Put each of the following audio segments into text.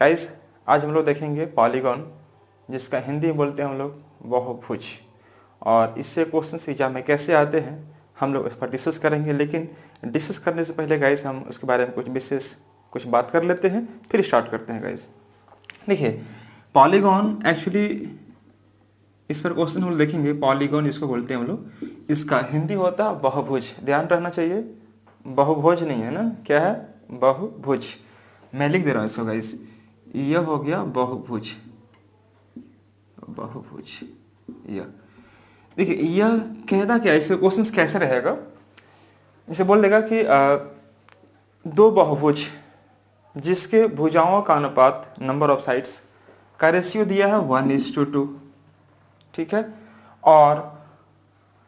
Guys आज हम लोग देखेंगे पॉलीगॉन, जिसका हिंदी में बोलते हैं हम लोग बहुभुज। और इससे क्वेश्चन एग्जाम में कैसे आते हैं हम लोग इस पर डिस्कस करेंगे। लेकिन डिस्कस करने से पहले गाइस हम उसके बारे में कुछ बात कर लेते हैं, फिर स्टार्ट करते हैं। गाइस देखिए, पॉलीगॉन एक्चुअली इस पर क्वेश्चन हम लोग देखेंगे। पॉलीगॉन इसको बोलते हैं हम लोग, इसका हिंदी होता है बहुभुज। ध्यान रहना चाहिए, बहुभुज नहीं है ना, क्या है? बहुभुज। मैं लिख दे रहा हूँ इसको गाइस, यह हो गया बहुभुज। बहुभुज यह देखिए, यह कहता क्या, इसका क्वेश्चन कैसे रहेगा? इसे बोल देगा कि दो बहुभुज जिसके भुजाओं का अनुपात नंबर ऑफ साइड्स का रेशियो दिया है 1:2, ठीक है, और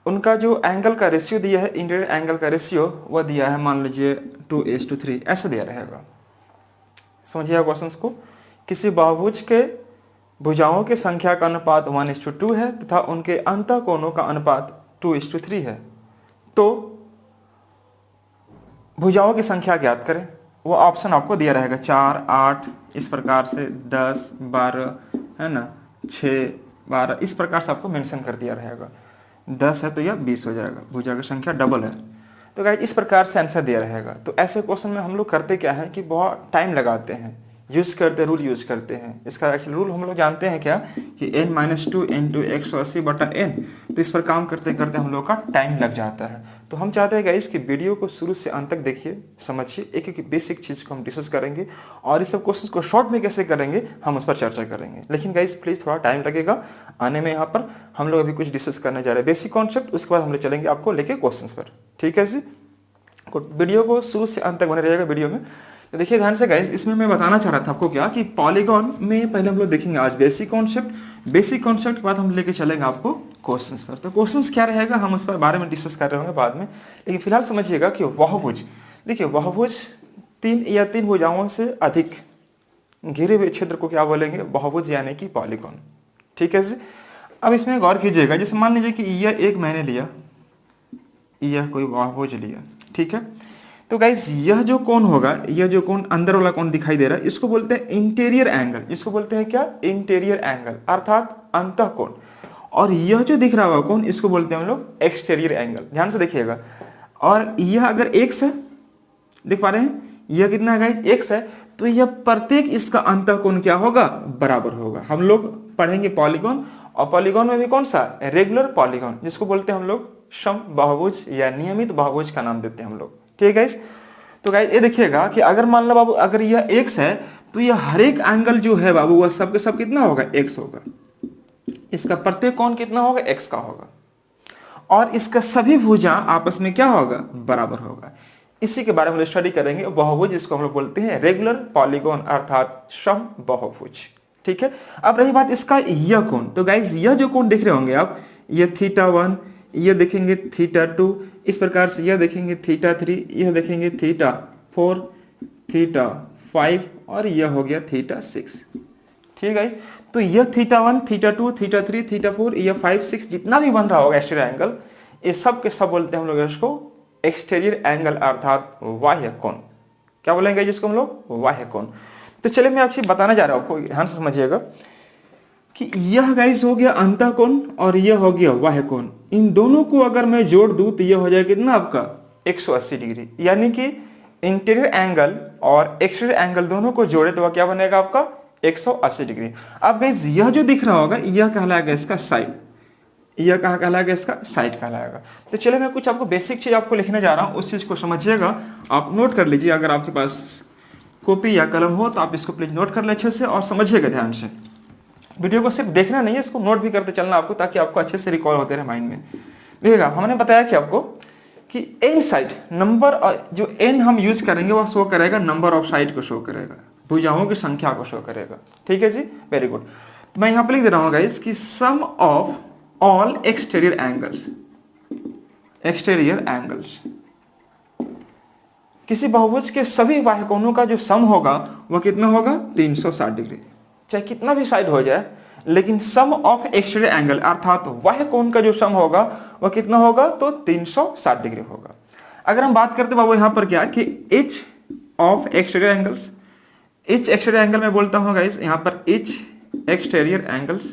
उनका जो एंगल का रेशियो दिया है, इंटीरियर एंगल का रेशियो, वह दिया है मान लीजिए 2:3, ऐसा दिया रहेगा। समझिए क्वेश्चन को, किसी बहुभुज के भुजाओं के संख्या का अनुपात 1:2 है तथा उनके अंतः कोणों का अनुपात 2:3 है, तो भुजाओं की संख्या ज्ञात करें। वो ऑप्शन आपको दिया रहेगा 4, 8, इस प्रकार से 10, 12, है ना, 6, 12, इस प्रकार से आपको मेंशन कर दिया रहेगा। 10 है तो यह 20 हो जाएगा, भुजा की संख्या डबल है। तो गाइस इस प्रकार से आंसर दिया रहेगा। तो ऐसे क्वेश्चन में हम लोग करते क्या है कि बहुत टाइम लगाते हैं, रूल यूज करते हैं। इसका एक्चुअल रूल हम लोग जानते हैं क्या, कि n-2 × 180/n। तो इस पर काम करते करते हम लोग का टाइम लग जाता है। तो हम चाहते हैं गाइस कि वीडियो को शुरू से अंत तक देखिए, समझिए, एक एक बेसिक चीज को हम डिस्कस करेंगे और इस सब क्वेश्चन को शॉर्ट में कैसे करेंगे हम उस पर चर्चा करेंगे। लेकिन गाइस प्लीज थोड़ा टाइम लगेगा आने में। यहाँ पर हम लोग अभी कुछ डिस्कस करने जा रहे हैं बेसिक कॉन्सेप्ट, उसके बाद हम लोग चलेंगे आपको लेके क्वेश्चन पर, ठीक है जी। वीडियो को शुरू से अंत तक बने रहेगा वीडियो में। तो देखिए ध्यान से गाइस, इसमें मैं बताना चाह रहा था आपको क्या, कि पॉलीगॉन में पहले हम लोग देखेंगे आज बेसिक कॉन्सेप्ट के बाद हम लेके चलेंगे आपको क्वेश्चंस पर। तो क्वेश्चंस क्या रहेगा हम उस पर बारे में डिस्कस कर रहे होंगे बाद में। लेकिन फिलहाल समझिएगा कि बहुभुज, देखिए बहुभुज 3 भुजाओं से अधिक घिरे हुए क्षेत्र को क्या बोलेंगे? बहुभुज, यानी कि पॉलीगॉन, ठीक है जी। अब इसमें गौर कीजिएगा, जैसे मान लीजिए कि यह एक मैंने लिया, यह कोई बहुभुज लिया, ठीक है। तो गाइस यह जो कोण होगा, यह जो कोण अंदर वाला कोण दिखाई दे रहा है, इसको बोलते हैं इंटीरियर एंगल। इसको बोलते हैं क्या? इंटीरियर एंगल, अर्थात अंतः कोण। और यह जो दिख रहा होगा कोण, इसको बोलते हैं हम लोग एक्सटीरियर एंगल। ध्यान से देखिएगा। और यह अगर x है, देख पा रहे हैं, यह कितना है गाइस? x है। तो यह प्रत्येक इसका अंतः कोण क्या होगा? बराबर होगा। हम लोग पढ़ेंगे पॉलीगॉन, और पॉलीगॉन में भी कौन सा? रेगुलर पॉलीगॉन, जिसको बोलते हैं हम लोग सम बहुभुज या नियमित बहुभुज का नाम देते हैं हम लोग, ठीक है गाइस। तो गाइस ये देखिएगा कि अगर मान लो बाबू, अगर यह x है तो यह हर एक एंगल जो है बाबू, वह सब के सब कितना होगा? x होगा। इसका प्रत्येक कोण कितना होगा? x का होगा। और इसका सभी भुजा आपस में क्या होगा? बराबर होगा। इसी के बारे में स्टडी करेंगे, बहुभुज, जिसको हम लोग बोलते हैं रेगुलर पॉलीगॉन, अर्थात सम बहुभुज, ठीक है। अब रही बात इसका यह कोण, तो गाइस यह जो कोण देख रहे होंगे आप, यह θ1, यह देखेंगे θ2, इस प्रकार से यह देखेंगे θ3, यह देखेंगे θ4, θ5, और यह हो गया θ6, ठीक है गाइस। तो यह θ1, θ2, θ3, θ4, यह 5, 6 जितना भी बन रहा होगा एक्सटीरियर एंगल, ये सब के सब बोलते हैं हम लोग इसको एक्सटीरियर एंगल, अर्थात बाह्य कोण। क्या बोलेंगे जिसको हम लोग? बाह्य कोण। तो चलिए मैं आपसे बताना जा रहा हूं, आपको ध्यान से समझिएगा कि यह गाइस हो गया अंतः कोण और यह हो गया बाह्य कोण। इन दोनों को अगर मैं जोड़ दूं तो यह हो जाएगा कितना आपका? 180 डिग्री। यानी कि इंटीरियर एंगल और एक्सटीरियर एंगल दोनों को जोड़े तो वह क्या बनेगा आपका? 180 डिग्री। अब गाइस यह जो दिख रहा होगा, यह कहलाएगा इसका साइड। यह कहाँ कहलाएगा? इसका साइड कहलाएगा। तो चलिए मैं कुछ आपको बेसिक चीज आपको लिखने जा रहा हूं, उस चीज को समझिएगा। आप नोट कर लीजिए, अगर आपके पास कॉपी या कलम हो तो आप इसको प्लीज नोट कर ले अच्छे से और समझिएगा ध्यान से। वीडियो को सिर्फ देखना नहीं है, इसको नोट भी करते चलना आपको, ताकि आपको अच्छे से रिकॉल होते रहे माइंड में। देखिएगा, हमने बताया कि आपको कि एन साइड नंबर, जो एन हम यूज करेंगे वह शो करेगा नंबर ऑफ साइड को शो करेगा, भुजाओं की संख्या को शो करेगा, ठीक है जी, वेरी गुड। तो मैं यहाँ पे लिख दे रहा हूँ गाइस कि sum of all exterior angles, exterior angles, किसी बहुभुज के सभी बाह्य कोणों का जो सम होगा वह कितना होगा? 360 डिग्री। चाहे कितना भी साइड हो जाए, लेकिन सम ऑफ एक्सटीरियर एंगल, अर्थात बाह्य कोण का जो सम होगा वह कितना होगा? तो 360 डिग्री होगा। अगर हम बात करते बाबू यहाँ पर क्या कि H of exterior angles, etch exterior angle में बोलता हूँ गाइस, यहाँ पर इच एक्सटीरियर एंगल्स,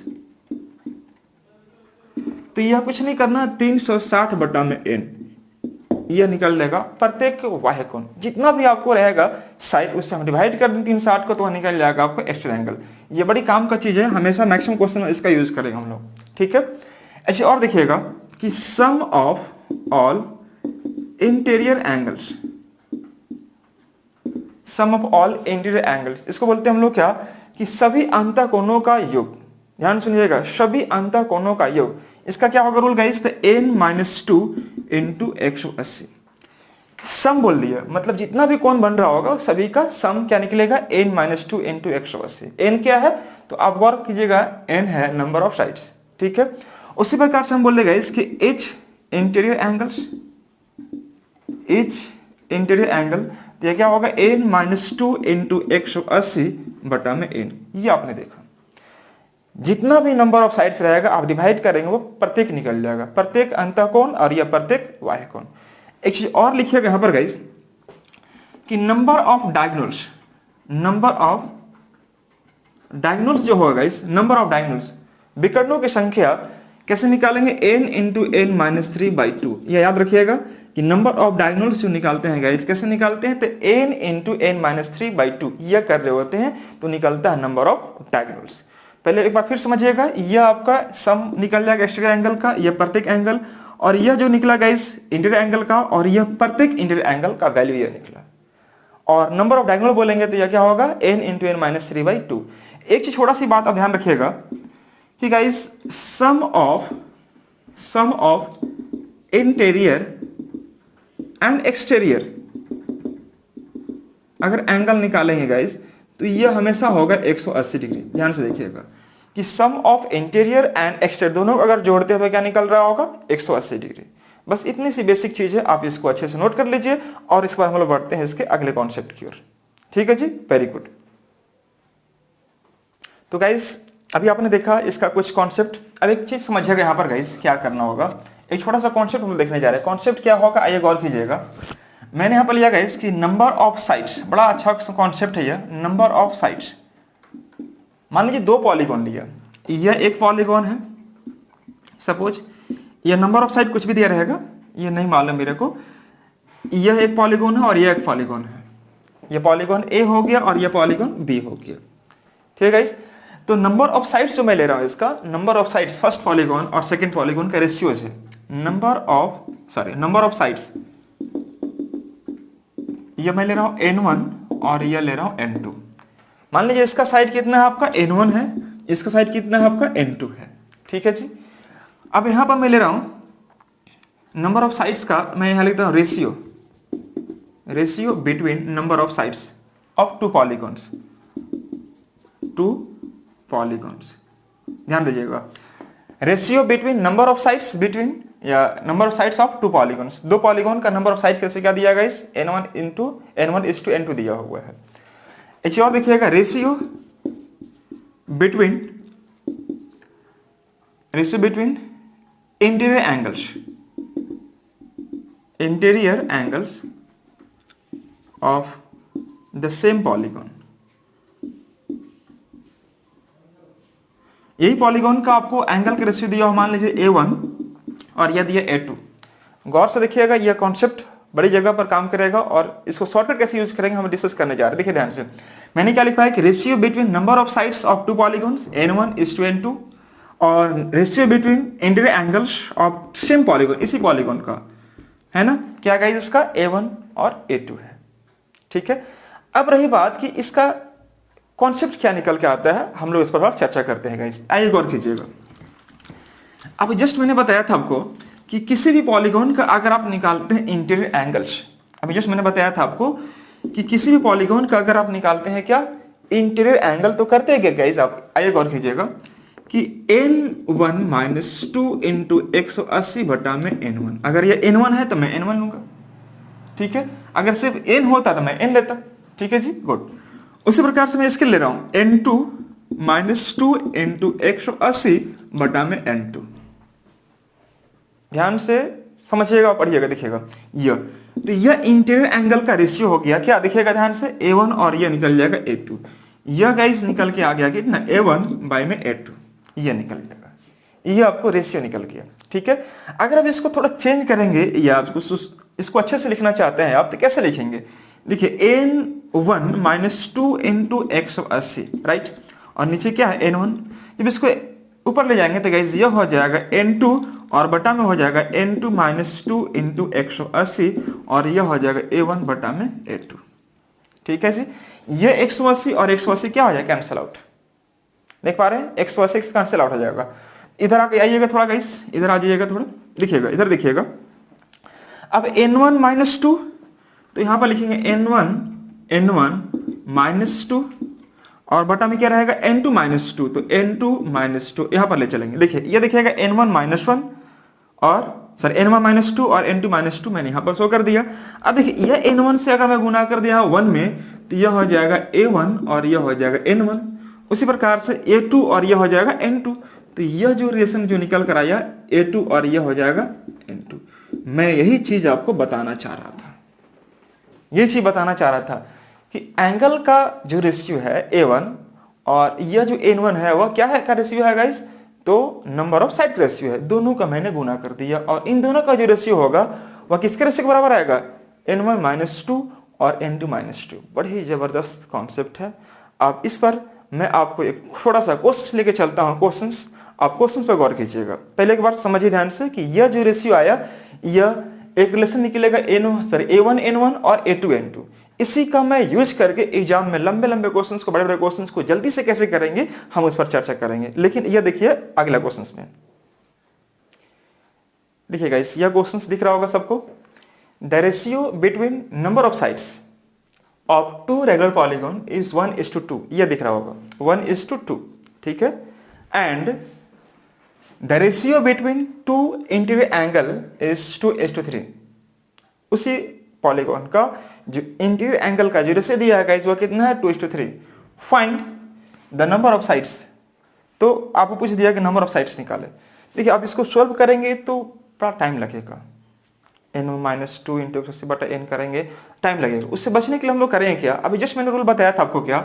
तो यह कुछ नहीं करना, 360 बटा में n, यह निकल लेगा प्रत्येक बाह्य कोण जितना भी आपको रहेगा साइड, उससे हम डिवाइड कर दें 360 को, तो वह निकल जाएगा आपको एक्सटीरियर एंगल। ये बड़ी काम का चीज है, हमेशा मैक्सिमम क्वेश्चन में इसका यूज करेंगे हम लोग, ठीक है। अच्छा और देखिएगा कि sum of all interior angles, sum of all interior angles, इसको बोलते हैं हम लोग क्या, कि सभी अंतःकोणों का योग। ध्यान सुनिएगा, सभी अंतःकोणों का योग। इसका क्या होगा रूल गाइस, n-2 इंटू 180। सम बोल दिया मतलब जितना भी कोण बन रहा होगा सभी का सम क्या निकलेगा, n-2 इंटू 180। n क्या है, तो आप गौर कीजिएगा, n है नंबर ऑफ साइड्स, ठीक है। उसी प्रकार से हम बोल देगा इसके H interior angles, H interior angle, तो ये क्या होगा, n-2 इंटू 180 बटा में n। ये आपने देखा, जितना भी नंबर ऑफ साइड्स रहेगा आप डिवाइड करेंगे वो प्रत्येक निकल जाएगा, प्रत्येक अंतःकोण और यह प्रत्येक बाह्य कोण। एक चीज और लिखिएगा यहां पर गाइस कि number of diagonals, number of diagonals जो होगा गाइस, नंबर ऑफ डायगोनल्स, विकर्णों की संख्या कैसे निकालेंगे, n इंटू n-3/2। यह याद रखिएगा कि नंबर ऑफ डायगोनल्स जो निकालते हैं गाइस कैसे निकालते हैं, तो n इंटू n-3/2 यह कर रहे होते हैं, तो निकलता है नंबर ऑफ डायगोनल्स। पहले एक बार फिर समझिएगा, यह आपका सम निकल जाएगा एक्सटीरियर एंगल का, यह प्रत्येक एंगल, और यह जो निकला गाइस इंटीरियर एंगल का, और यह प्रत्येक इंटीरियर एंगल का वैल्यू यह निकला। और नंबर ऑफ डायगोनल बोलेंगे तो यह क्या होगा, n इंटू n-3/2। एक चीज छोटा सी बात आप ध्यान रखिएगा कि guys sum of interior and exterior अगर एंगल निकालेंगे गाइस तो यह हमेशा होगा 180 डिग्री। ध्यान से देखिएगा कि sum of interior and exterior दोनों अगर जोड़ते हुए क्या निकल रहा होगा, 180 डिग्री। बस इतनी सी बेसिक चीज है, आप इसको अच्छे से नोट कर लीजिए, और इसके बाद हम लोग बढ़ते हैं इसके अगले कॉन्सेप्ट की ओर। ठीक है जी, वेरी गुड। तो गाइस अभी आपने देखा इसका कुछ कॉन्सेप्ट। अब एक चीज समझिएगा यहाँ पर गाइस क्या करना होगा, एक छोटा सा कॉन्सेप्ट हम देखने जा रहे हैं। कॉन्सेप्ट क्या होगा आइए गौर कीजिएगा। मैंने यहाँ पर लिया गाइस कि नंबर ऑफ साइड्स, बड़ा अच्छा कॉन्सेप्ट है यह, नंबर ऑफ साइड्स। मान लीजिए दो पॉलीगॉन लिया, यह एक पॉलीगॉन है, सपोज यह नंबर ऑफ साइड कुछ भी दिया रहेगा, यह नहीं मालूम मेरे को, यह एक पॉलीगॉन है और यह एक पॉलीगॉन है, यह पॉलीगॉन ए हो गया और यह पॉलीगॉन बी हो गया। ठीक है गाइस, तो नंबर ऑफ साइड्स जो मैं ले रहा हूं इसका, number of sides first polygon और सेकंड पॉलीगॉन का रेशियोज है, नंबर ऑफ साइड्स, यह मैं ले रहा हूं n1 और यह ले रहा हूं n2। मान लीजिए इसका साइड कितना है आपका n1 है, इसका साइड कितना है आपका n2 है। ठीक है जी। अब यहां पर मैं ले रहा हूं नंबर ऑफ साइड्स का, मैं यहां लिखता हूं ratio between number of sides of two polygons, ध्यान दीजिएगा, ratio between number of sides between या number of sides of two polygons. दो पॉलीगॉन का नंबर ऑफ साइड्स कैसे क्या दिया गया, इस n1 is to n2 दिया हुआ है। एक और देखिएगा, ratio between interior angles of the same polygon. यही पॉलीगॉन का आपको एंगल का रेशियो दिया हो, मान लीजिए a1 और यह दिया a2। गौर से देखिएगा, यह कॉन्सेप्ट बड़ी जगह पर काम करेगा, और इसको शॉर्टकट कैसे यूज करेंगे हम डिस्कस करने जा रहे हैं। देखिए ध्यान से, मैंने क्या लिखा है कि ratio between number of sides of two polygons n1 is to n2, और ratio between interior angles of same polygon, इसी पॉलीगॉन का है ना, क्या गाइस इसका a1 और a2 है। ठीक है। अब रही बात कि इसका कॉन्सेप्ट क्या निकल के आता है, हम लोग इस पर चर्चा करते हैं गाइस। आइए गौर कीजिएगा। अब जस्ट मैंने बताया था आपको कि किसी भी पॉलीगॉन का अगर आप निकालते हैं इंटीरियर एंगल्स, अभी जस्ट मैंने बताया था आपको कि किसी भी पॉलीगॉन का अगर आप निकालते हैं क्या, इंटीरियर एंगल, तो करते हैं क्या गाइस आप, आइए गौर कीजिएगा कि n1 - 2 इंटू 180 बटा में n1। अगर ये n1 है तो मैं n1 लूंगा, ठीक है। अगर सिर्फ n होता तो मैं n लेता। ठीक है जी, गुड। उसी प्रकार से मैं इसके ले रहा हूं n2 - 2 इंटू 180 बटा में n2। ध्यान से समझिएगा, पढ़िएगा, देखिएगा। यह तो यह इंटीरियर एंगल का रेशियो हो गया, क्या दिखेगा ध्यान से, A1 और यह निकल जाएगा A2। यह गाइस निकल के आ गया कितना, A1 बाई में A2, यह निकल जाएगा, यह आपको रेशियो निकल गया। ठीक है, अगर आप इसको थोड़ा चेंज करेंगे या आपको इसको अच्छे से लिखना चाहते हैं आप, तो कैसे लिखेंगे, देखिए N1 माइनस 2 इंटू 180, राइट, और नीचे क्या है N1। जब इसको ऊपर ले जाएंगे तो गाइस यह हो जाएगा N2 और बटा में हो जाएगा N2 माइनस 2 इंटू 180 और यह हो जाएगा A1 बटा में A2। ठीक है जी, ये 180 और 180 क्या हो जाएगा, कैंसिल आउट, देख पा रहे हैं, 180 कैंसिल आउट हो जाएगा। इधर आके आइएगा थोड़ा गाइस, इधर आ जाइएगा थोड़ा, देखिएगा इधर देखिएगा। अब N1 माइनस 2, तो यहां पर लिखेंगे N1 माइनस 2 और बटा में क्या रहेगा N2 माइनस 2, तो N2 माइनस 2 यहां पर ले चलेंगे। देखिए ये देखिएगा N1 माइनस 1 और सॉरी N1 माइनस 2 और N2 माइनस 2 मैंने यहां पर शो कर दिया। अब देखिए यह N1 से अगर मैं गुना कर दिया 1 में तो यह हो जाएगा A1 और यह हो जाएगा N1, उसी प्रकार से A2 और यह हो जाएगा N2, तो यह जो रिलेशन जो निकल कर आया A2 और यह हो जाएगा N2। मैं यही चीज आपको बताना चाह रहा था, ये चीज बताना चाह रहा था कि एंगल का जो रेशियो है A1 और यह जो N1 है वह क्या है का रेशियो है गाइस, तो नंबर ऑफ साइड का रेशियो है, दोनों का मैंने गुना कर दिया और इन दोनों का जो रेशियो होगा वह किसके रेशियो के बराबर आएगा, N1 माइनस 2 और N2 माइनस 2। बड़ी जबरदस्त कॉन्सेप्ट है। आप इस पर मैं आपको एक थोड़ा सा क्वेश्चन लेके चलता हूं, क्वेश्चंस, आप क्वेश्चंस पर गौर कीजिएगा। पहले एक बार समझिए ध्यान से कि यह जो रेशियो आया यह एक रिलेशन निकलेगा A1 N1 और A2 N2। इसी का मैं यूज करके एग्जाम में लंबे लंबे क्वेश्चंस को, बड़े बड़े क्वेश्चंस को जल्दी से कैसे करेंगे हम उस पर चर्चा करेंगे। लेकिन यह देखिए अगला क्वेश्चंस में, देखिएगा इस यह क्वेश्चंस दिख रहा होगा सबको, the ratio between number of sides of two regular polygon is 1:2, यह दिख रहा होगा 1:2, ठीक है, and the ratio between two interior angle is 2:3। उसी पॉलीगॉन का जो इंटीरियर एंगल का जो रेशियो दिया है गाइस वह कितना है, 2:3। Find the number of sides, तो आपको पूछ दिया कि नंबर ऑफ साइड्स निकाले। देखिए आप इसको सॉल्व करेंगे तो बड़ा टाइम लगेगा, N1 माइनस 2 इंटू 180 बटा N करेंगे, टाइम लगेगा। उससे बचने के लिए हम लोग करेंगे क्या, अभी जस्ट मैंने रूल बताया था आपको, क्या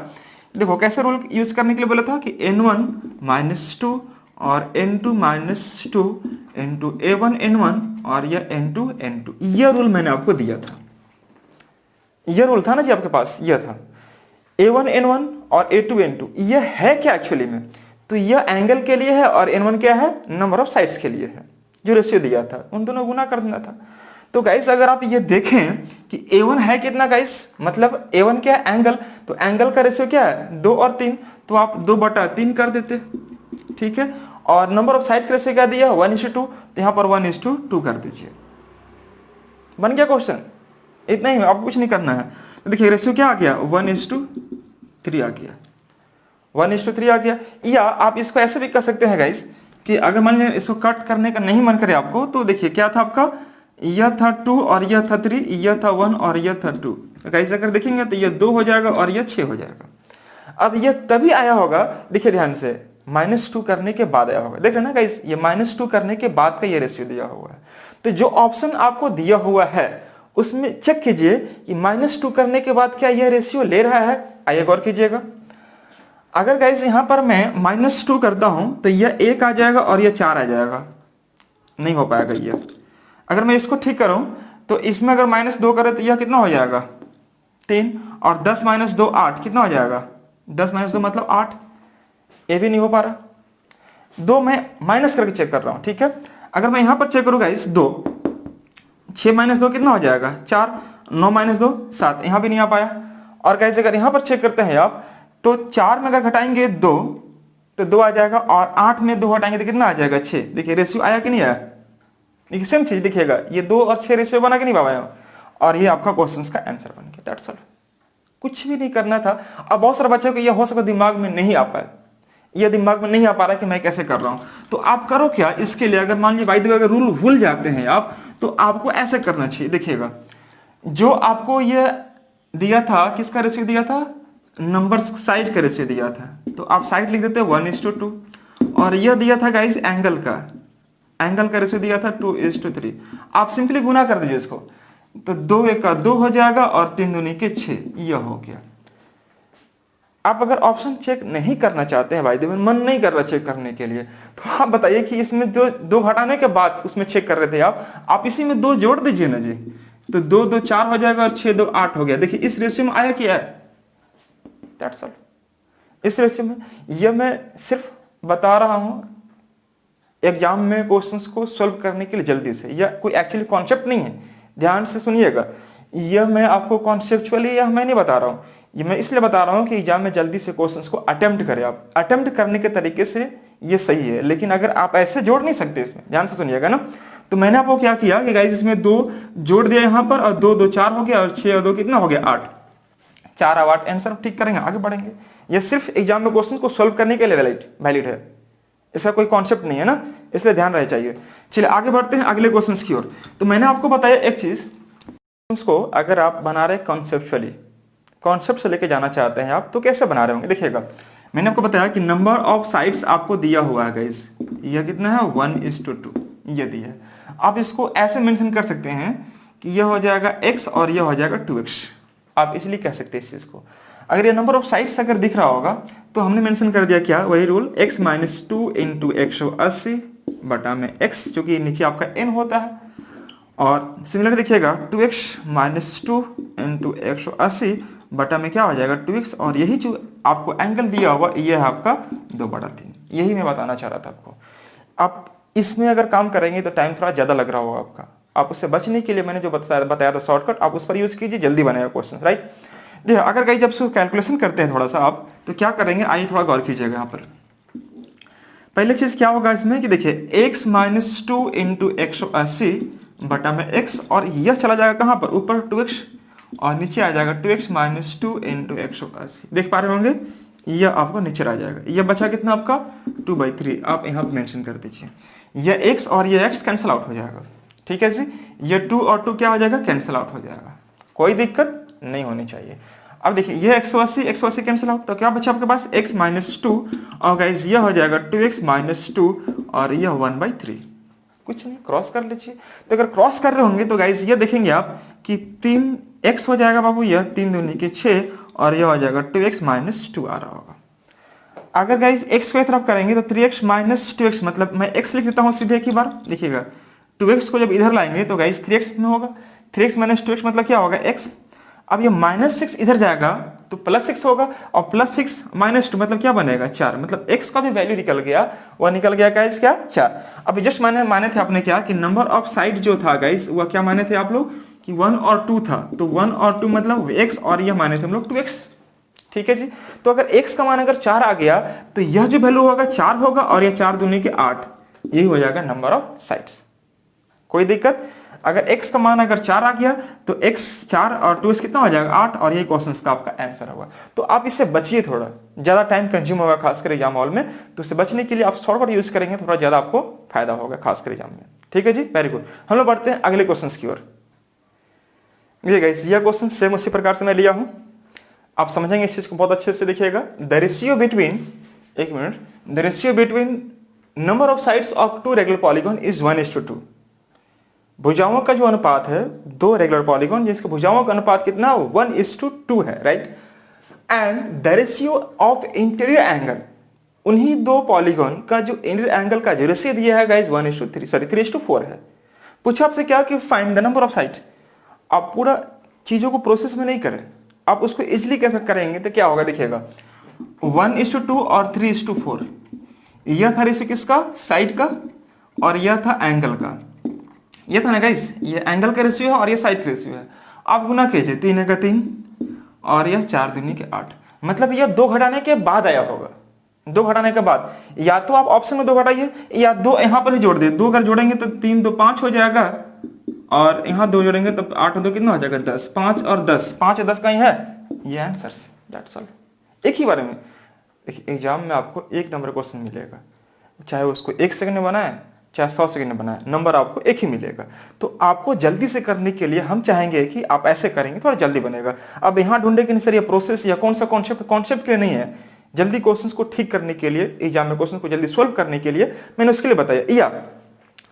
देखो कैसे रूल यूज करने के लिए बोला था कि N1 माइनस 2 और N2 minus 2 into A1 N1 और यह N2 N2, यह रूल मैंने आपको दिया था, यह रूल था ना जी आपके पास, यह था A1 N1 और A2 N2। यह है क्या एक्चुअली में, तो यह एंगल के लिए है और N1 क्या है, नंबर ऑफ साइड्स के लिए है, जो रेशियो दिया था उन दोनों गुना कर देना था। तो गाइस अगर आप ये देखें कि A1 है कितना गाइस, मतलब A1 क्या है, एंगल, तो एंगल का रेशियो क्या है 2 और 3, तो आप 2/3 कर देते, ठीक है, और नंबर ऑफ साइड का रेशियो क्या दिया 1:2, तो यहां पर 1:2 कर दीजिए, बन गया क्वेश्चन। इतना ही, आपको कुछ नहीं करना है। तो देखिए रेशियो क्या आ गया 1:3 आ गया, 1:3 आ गया। या आप इसको ऐसे भी कर सकते हैं गाइस कि अगर मान लीजिए इसको कट करने का नहीं मन करे आपको, तो देखिए क्या था आपका, यह था 2 और यह था 3, यह था 1 और यह था 2। गाइस अगर देखेंगे तो यह 2 हो जाएगा और यह 6 हो जाएगा। अब यह तभी आया होगा, देखिए ध्यान से, -2 करने के बाद आया होगा, देख रहे ना गाइस, ये -2 करने के बाद का ये रेशियो दिया हुआ है। तो जो ऑप्शन आपको दिया हुआ है उसमें चेक कीजिए कि -2 करने के बाद क्या यह रेशियो ले रहा है, आइए गौर कीजिएगा। अगर गाइस यहां पर मैं -2 करता हूं तो यह 1 आ जाएगा और यह 4 आ जाएगा, नहीं हो पाएगा यह। अगर मैं इसको ठीक करूं तो इसमें अगर -2 करें तो यह कितना हो जाएगा 3, और 10 - 2 8, कितना हो जाएगा 10 - 2 मतलब 8, ये भी नहीं हो पा रहा। 2 मैं माइनस करके चेक कर रहा हूं, ठीक है। अगर मैं यहां पर चेक करूं गाइस 2, 6 - 2 कितना हो जाएगा 4, 9 - 2 7, यहां भी नहीं आ पाया। और गाइस अगर यहां पर चेक करते हैं आप तो 4 में अगर घटाएंगे 2 तो 2 आ जाएगा, और 8 में 2 हटाएंगे तो कितना आ जाएगा 6। देखिए रेशियो आया कि नहीं आया, देखिए सेम चीज दिखेगा, ये 2 और 6 रेशियो बना के नहीं बाबा, और ये आपका क्वेश्चन का आंसर बन गया, दैट्स ऑल। कुछ भी नहीं करना था। अब बहुत सारे बच्चों को यह हो सकता दिमाग में नहीं आ पाए, यह दिमाग में नहीं आ पा रहा कि मैं कैसे कर रहा हूं, तो आप करो क्या इसके लिए, अगर मान लीजिए बाय द वे अगर रूल भूल जाते हैं आप, तो आपको ऐसे करना चाहिए। देखिएगा जो आपको यह दिया था, किसका रेशियो दिया था, नंबर साइड का रेशियो दिया था, तो आप साइड लिख देते 1:2, और यह दिया था गाइस एंगल का, एंगल का रेशियो दिया था 2:3। आप सिंपली गुना कर दीजिए इसको, तो 2 एका 2 हो जाएगा और 3 दूनी के 6, यह हो गया। आप अगर ऑप्शन चेक नहीं करना चाहते हैं भाई, देखो मन नहीं कर रहा चेक करने के लिए, तो आप बताइए कि इसमें जो 2 घटाने के बाद उसमें चेक कर रहे थे आप इसी में 2 जोड़ दीजिए ना जी। तो 2 2 4 हो जाएगा और 6 2 8 हो गया। देखिए इस रेशियो में आया क्या है, दैट्स ऑल। इस रेशियो में, यह मैं सिर्फ बता रहा हूं एग्जाम में क्वेश्चंस को सॉल्व करने के लिए जल्दी से, यह कोई एक्चुअली कॉन्सेप्ट नहीं है, ध्यान से सुनिएगा। यह मैं आपको कॉन्सेप्चुअली यह मैं नहीं बता रहा हूं, ये मैं इसलिए बता रहा हूं कि एग्जाम में जल्दी से क्वेश्चंस को अटेम्प्ट करें। आप अटेम्प्ट करने के तरीके से ये सही है, लेकिन अगर आप ऐसे जोड़ नहीं सकते, इसमें ध्यान से सुनिएगा ना। तो मैंने आपको क्या किया कि गाइस इसमें 2 जोड़ दिया यहां पर, और 2 2 4 हो गया, और 6 और 2 कितना हो गया 8, 4 और 8 आंसर ठीक करेंगे, आगे बढ़ेंगे। ये सिर्फ एग्जाम में क्वेश्चन को सोल्व करने के लिए वैलिड है, इसका कोई कॉन्सेप्ट नहीं है ना, इसलिए ध्यान रहे चाहिए। चलिए आगे बढ़ते हैं अगले क्वेश्चन की ओर। तो मैंने आपको बताया एक चीज, को अगर आप बना रहे कॉन्सेप्चुअली, कॉन्सेप्ट से लेके जाना चाहते हैं आप, तो कैसे बना रहे होंगे। देखिएगा मैंने आपको बताया कि नंबर ऑफ साइड्स आपको दिया हुआ है गाइस, यह कितना है 1:2, ये दिया है। आप इसको ऐसे मेंशन कर सकते हैं कि यह हो जाएगा x और यह हो जाएगा 2x, आप इसलिए कह सकते हैं इस चीज को। अगर ये नंबर ऑफ साइड्स अगर दिख रहा होगा तो हमने मेंशन कर दिया क्या, वही रूल, x - 2 × 180 बटा में x, जो कि नीचे आपका n होता है। और सिमिलर देखिएगा 2x - 2 × 180 बटा में क्या हो जाएगा 2x, और यही जो आपको एंगल दिया हुआ ये है आपका 2/3। यही मैं बताना चाह रहा था आपको। आप इसमें अगर काम करेंगे तो टाइम थोड़ा ज्यादा लग रहा होगा आपका, आप उससे बचने के लिए मैंने जो बताया था शॉर्टकट, आप उस पर यूज कीजिए, जल्दी बनेगा क्वेश्चन, राइट। देखिए अगर कहीं जब से कैलकुलेशन करते हैं थोड़ा सा आप, तो क्या करेंगे, आइए थोड़ा गौर कीजिएगा यहाँ पर। पहले चीज क्या होगा इसमें कि देखिए x - 2 × 180 बटा में x, और यह चला जाएगा कहां पर, ऊपर 2x, और नीचे आ जाएगा 2x - 2 × 180, देख पा रहे होंगे, यह आपको नीचे आ जाएगा। यह बचा कितना आपका 2/3, आप यहाँ पर मेंशन कर दीजिए। यह x और यह x कैंसिल आउट हो जाएगा, ठीक है जी। यह 2 और 2 क्या हो जाएगा, कैंसिल आउट हो जाएगा, कोई दिक्कत नहीं होनी चाहिए। अब देखिए यह 180 कैंसिल आउट, तो क्या बचा आपके पास x - 2, और गाइस यह हो जाएगा 2x - 2, और यह 1/3, कुछ नहीं, क्रॉस कर लीजिए। तो अगर क्रॉस कर रहे होंगे तो गाइस ये देखेंगे आप कि 3x हो जाएगा बाबू, यह 3 दूनी के 6, और यह हो जाएगा 2x - 2 आ रहा होगा। अगर गाइस x को एक तरफ करेंगे तो 3x - 2x, मतलब मैं x लिख देता हूं सीधे एक ही बार, देखिएगा 2x को जब इधर लाएंगे तो गाइस 3x में होगा, 3x - 2x मतलब क्या होगा x। अब ये -6 इधर जाएगा तो +6 होगा, और +6 - 2 मतलब क्या बनेगा 4, मतलब x का भी वैल्यू निकल गया, वह निकल गया गाइस क्या 4। अब जस्ट माने थे आपने क्या कि नंबर ऑफ साइड जो था गाइस, वह क्या माने थे आप लोग कि 1 और 2 था, तो 1 और 2 मतलब x, और यह माने थे हम लोग 2x, ठीक है जी। तो अगर x का मान अगर 4 आ गया तो यह जो वैल्यू होगा 4 होगा, और यह 4 दूनी के 8, यही हो जाएगा नंबर ऑफ साइड्स, कोई दिक्कत। अगर x का मान अगर 4 आ गया तो x 4 और 2x कितना हो जाएगा 8, और यही क्वेश्चन का आपका आंसर होगा। तो आप इससे बचिए, थोड़ा ज्यादा टाइम कंज्यूम होगा खासकर एग्जाम हॉल में, तो इससे बचने के लिए आप शॉर्टकट यूज करेंगे, थोड़ा ज्यादा आपको फायदा होगा खासकर एग्जाम में, ठीक है जी, वेरी गुड। हम लोग बढ़ते हैं अगले क्वेश्चन की ओर। गाइस यह क्वेश्चन सेम उसी प्रकार से मैं लिया हूं, आप समझेंगे इस चीज को बहुत अच्छे से। देखिएगा द रेशियो बिटवीन, एक minute, the ratio between number of sides of 2 regular polygon is 1:2। भुजाओं का जो अनुपात है 2 रेगुलर पॉलीगॉन, जिसके भुजाओं का अनुपात कितना 1:2 है, right. And the ratio of interior angle, उन्हीं 2 पॉलीगॉन का जो इंटीरियर एंगल का जो रेशियो दिया है गाइस 3:4 है। पूछा आपसे क्या कि find the number of sides. आप पूरा चीजों को प्रोसेस में नहीं करें, आप उसको इजिली कैसे करेंगे, तो क्या होगा देखिएगा 1:2 और 3:4, यह था रेशियो किसका, साइड का, और यह था एंगल का, ये था ना गाइस, ये एंगल का रेशियो है और ये साइड का रेशियो है। आप गुना कीजिए, 3 का 3, और यह 4 दूनी के 8, मतलब यह 2 घटाने के बाद आया होगा, 2 घटाने के बाद। या तो आप ऑप्शन में 2 घटाइए, या 2 यहां पर ही जोड़ दिए, 2 अगर जोड़ेंगे तो 3 2 5 हो जाएगा, और यहां 2 जोड़ेंगे तो 8 2 कितना हो जाएगा 10, 5 और 10, 5 और 10 कहीं है, ये आंसर, दैट्स ऑल। एक ही बारे में देखिए, एग्जाम में आपको 1 नंबर क्वेश्चन मिलेगा, चाहे उसको 1 सेकंड में बनाए चाहे 100 सेकंड में बनाए, नंबर आपको एक ही मिलेगा। तो आपको जल्दी से करने के लिए हम चाहेंगे कि आप ऐसे करेंगे थोड़ा जल्दी बनेगा। अब यहाँ ढूंढे कि नहीं सर ये प्रोसेस या कौन सा कॉन्सेप्ट के लिए नहीं है, जल्दी क्वेश्चंस को ठीक करने के लिए, एग्जाम में क्वेश्चन को जल्दी सोल्व करने के लिए मैंने उसके लिए बताया। या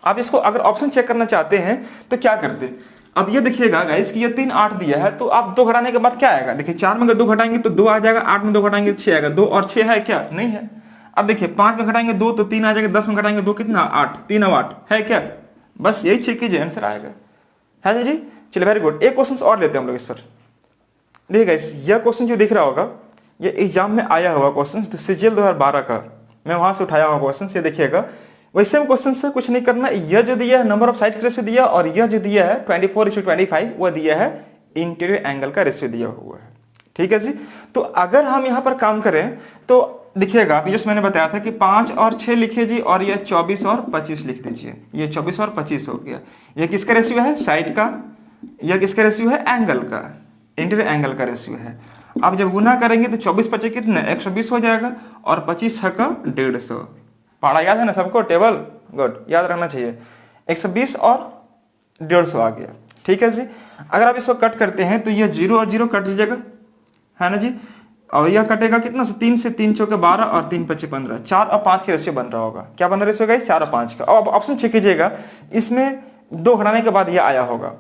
आप इसको अगर ऑप्शन चेक करना चाहते हैं तो क्या करते, अब ये देखिएगा गाइस कि ये 3 8 दिया है, तो आप 2 घटाने के बाद क्या आएगा, देखिए 4 में अगर 2 घटाएंगे तो 2 आ जाएगा, 8 में 2 घटाएंगे तो 6 आएगा, 2 और 6 है क्या, नहीं है। अब देखिए 5 में घटाएंगे 2 तो 3 आ जाएगा, 10 में घटाएंगे 2 कितना 8, 3 और 8 है क्या, बस यही चेक कीजिए आंसर आएगा, है जी। चलिए वेरी गुड, एक क्वेश्चन और लेते हैं हम लोग इस पर। देखिए गाइस यह क्वेश्चन जो दिख रहा होगा ये एग्जाम में आया हुआ क्वेश्चन, तो सीजीएल 2012 का मैं वहां से उठाया हुआ क्वेश्चन, ये देखिएगा वैसे क्वेश्चन से कुछ नहीं करना। यह जो दिया है नंबर ऑफ साइड का रेशियो दिया, और यह जो दिया है 24:25 वह दिया है इंटीरियर एंगल का रेशियो दिया हुआ है, ठीक है जी। तो अगर हम यहाँ पर काम करें तो देखिएगा जैसे मैंने बताया था कि 5 और 6 लिखिए जी, और यह 24 और 25 लिख दीजिए, ये 24 और 25 हो गया। यह किसका रेशियो है, साइड का, यह किसका रेशियो है, एंगल का, इंटीरियर एंगल का रेशियो है। अब जब गुना करेंगे तो 24 25 कितना 120 हो जाएगा, और 25 का 150। पढ़ा याद है ना सबको टेबल, गुड, याद रखना चाहिए। 120 और 150 आ गया, ठीक है जी। अगर आप इसको कट करते हैं तो ये 0 और 0 कट दीजिएगा, है ना जी, और यह कटेगा कितना से 3 से 3 चौके 12 और 3 पच्चे 15, 4 और 5 के रेशियो बन रहा होगा। क्या बन रहा रेशियो गाइस, 4 और 5 का। अब ऑप्शन चेक कीजिएगा, इसमें 2 घटाने के बाद यह आया होगा।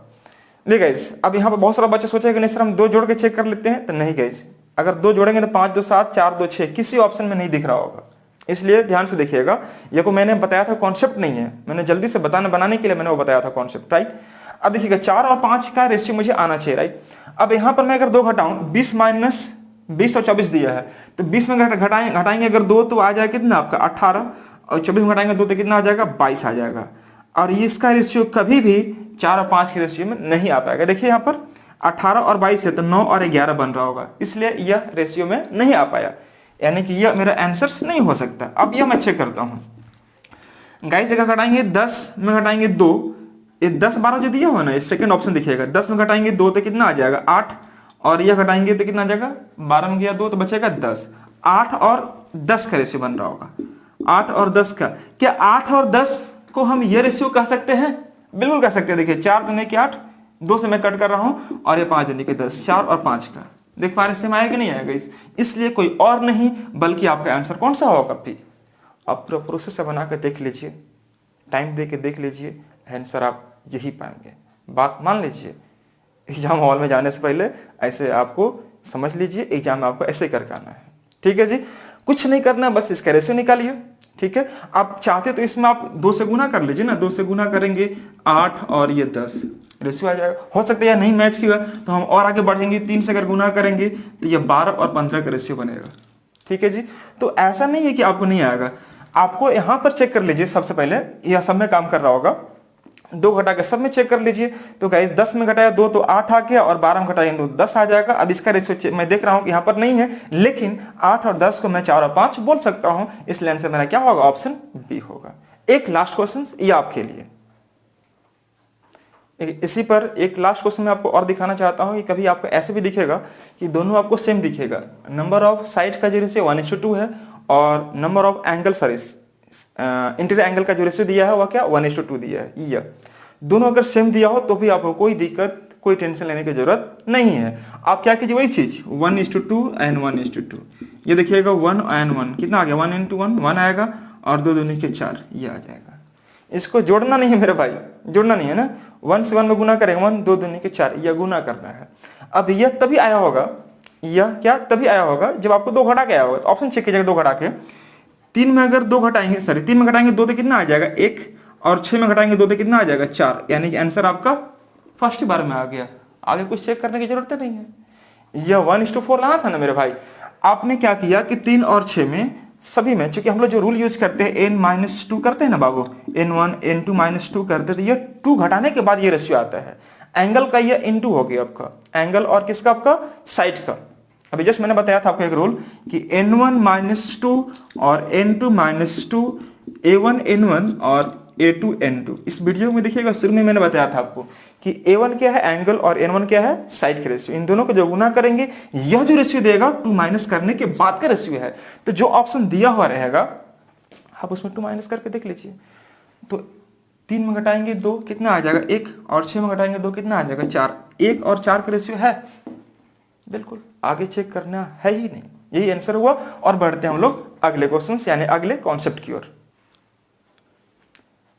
नहीं गाइस, अब यहाँ पर बहुत सारा बच्चे सोचेगा नहीं सर हम 2 जोड़ के चेक कर लेते हैं, तो नहीं गाइस, अगर 2 जोड़ेंगे तो 5 2 7 4 2 6 किसी ऑप्शन में नहीं दिख रहा होगा, इसलिए ध्यान से देखिएगा। ये को मैंने बताया था कॉन्सेप्ट नहीं है, मैंने जल्दी से बनाने के लिए मैंने वो बताया था कॉन्सेप्ट, राइट। अब देखिएगा 4 और 5 का रेशियो मुझे आना चाहिए, राइट। अब यहाँ पर मैं अगर 2 घटाऊं, 20 माइनस 20 और 24 दिया है, तो 20 में घटाएंगे अगर 2 तो आ जाएगा कितना आपका 18, और 24 में घटाएंगे 2 तो कितना आ जाएगा 22 आ जाएगा। और इसका रेशियो कभी भी 4 और 5 के रेशियो में नहीं आ पाएगा। देखिए यहाँ पर 18 और 22 है तो 9 और 11 बन रहा होगा, इसलिए यह रेशियो में नहीं आ पाया, यानी कि यह मेरा आंसर नहीं हो सकता। अब यह मैं चेक करता हूं गाइस, जगह घटाएंगे 10 में घटाएंगे 2, ये 10 12 जो दिया हो ना, ये सेकंड ऑप्शन दिखेगा। 10 में घटाएंगे 2 तो कितना आ जाएगा 8, और यह घटाएंगे तो कितना आ जाएगा 12 में गया 2 तो बचेगा 10। 8 और 10 का रेशियो बन रहा होगा, 8 और 10 का। क्या 8 और 10 को हम ये रेशियो कह सकते हैं, बिल्कुल कह सकते हैं। देखिए 4 दूनी के 8, 2 से मैं कट कर रहा हूं, और ये 5 दूनी के 10, 4 और 5 का। देख पा रहे से आएगा कि नहीं आएगा, इसलिए कोई और नहीं बल्कि आपका आंसर कौन सा होगा। प्लीज आप पूरा प्रोसेस से बना कर देख लीजिए, टाइम दे के देख लीजिए, आंसर आप यही पाएंगे। बात मान लीजिए, एग्जाम हॉल में जाने से पहले ऐसे आपको समझ लीजिए, एग्जाम में आपको ऐसे करके आना है, ठीक है जी। कुछ नहीं करना, बस इसका रेशियो निकालिए, ठीक है। आप चाहते तो इसमें आप 2 से गुना कर लीजिए ना, 2 से गुना करेंगे 8 और ये 10 रेशियो आ जाएगा। हो सकता है या नहीं मैच किया तो हम और आगे बढ़ेंगे, 3 से अगर गुना करेंगे तो ये 12 और 15 का रेशियो बनेगा, ठीक है जी। तो ऐसा नहीं है कि आपको नहीं आएगा, आपको यहां पर चेक कर लीजिए। सबसे पहले यह सब में काम कर रहा होगा, 2 घटा के सब में चेक कर लीजिए। तो गाइस 10 में घटाया 2 तो 8 आ गया, और 12 में घटाया 2 10 आ जाएगा। अब इसका रेशियो मैं देख रहा हूं कि यहाँ पर नहीं है, लेकिन 8 और 10 को मैं 4 और 5 बोल सकता हूं, इसलिए आंसर मेरा क्या होगा, ऑप्शन बी होगा। एक लास्ट क्वेश्चन ये आपके लिए, इसी पर एक लास्ट क्वेश्चन मैं आपको और दिखाना चाहता हूं कि कभी आपको ऐसे भी दिखेगा कि दोनों आपको सेम दिखेगा। नंबर ऑफ साइड का जो रेशियो 1:2 है, और number of angle sorry interior angle का जो रेशियो दिया है वह क्या 1:2 दिया है। ये दोनों अगर सेम दिया हो तो भी आपको कोई दिक्कत, कोई टेंशन लेने की जरूरत नहीं है। आप क्या कीजिए, वही चीज 1:2 एंड 1:2। ये देखिएगा 1 एंड 1 कितना आ गया, 1 × 1 1 आएगा, और 2 दूनी के 4 ये आ जाएगा। इसको जोड़ना नहीं है मेरे भाई, जोड़ना नहीं है ना, 1 से 1 में गुना करेंगे 1 2 दूनी के 4, यह गुना करना है। अब यह तभी आया होगा, यह क्या तभी आया होगा जब आपको 2 घटा के आया होगा। ऑप्शन चेक कीजिएगा 2 घटा के, 3 में अगर 2 घटाएंगे, सॉरी 3 में घटाएंगे 2 तो कितना आ जाएगा 1, और 6 में घटाएंगे 2 तो कितना आ जाएगा 4, यानी कि आंसर आपका फर्स्ट बार में आ गया। आगे कुछ चेक करने की जरूरत नहीं है। यह 1:4 लाना था ना मेरे भाई। आपने क्या किया कि 3 और 6 में सभी में, चूंकि हम लोग जो रूल यूज करते हैं n-2 करते हैं ना बाबू, n1 n2 -2 करते, तो ये 2 घटाने के बाद ये रेशियो आता है। एंगल का ये * हो गया आपका, एंगल और किसका, आपका साइड का। अभी जस्ट मैंने बताया था आपको एक रूल कि n1 - 2 और n2 - 2, a1 n1 और a2 n2। इस वीडियो में देखिएगा शुरू में मैंने बताया था आपको कि a1 क्या है एंगल और n1 क्या है साइड का रेशियो। इन दोनों को जो गुना करेंगे यह जो रेशियो देगा 2 माइनस करने के बाद का रेशियो है। तो जो ऑप्शन दिया हुआ रहेगा आप उसमें 2 माइनस करके देख लीजिए। तो 3 में घटाएंगे 2 कितना आ जाएगा 1, और 6 में घटाएंगे 2 कितना आ जाएगा 4। 1 और 4 का रेशियो है, बिल्कुल आगे चेक करना है ही नहीं। यही आंसर हुआ। और बढ़ते हैं हम लोग अगले क्वेश्चन यानी अगले कॉन्सेप्ट की ओर।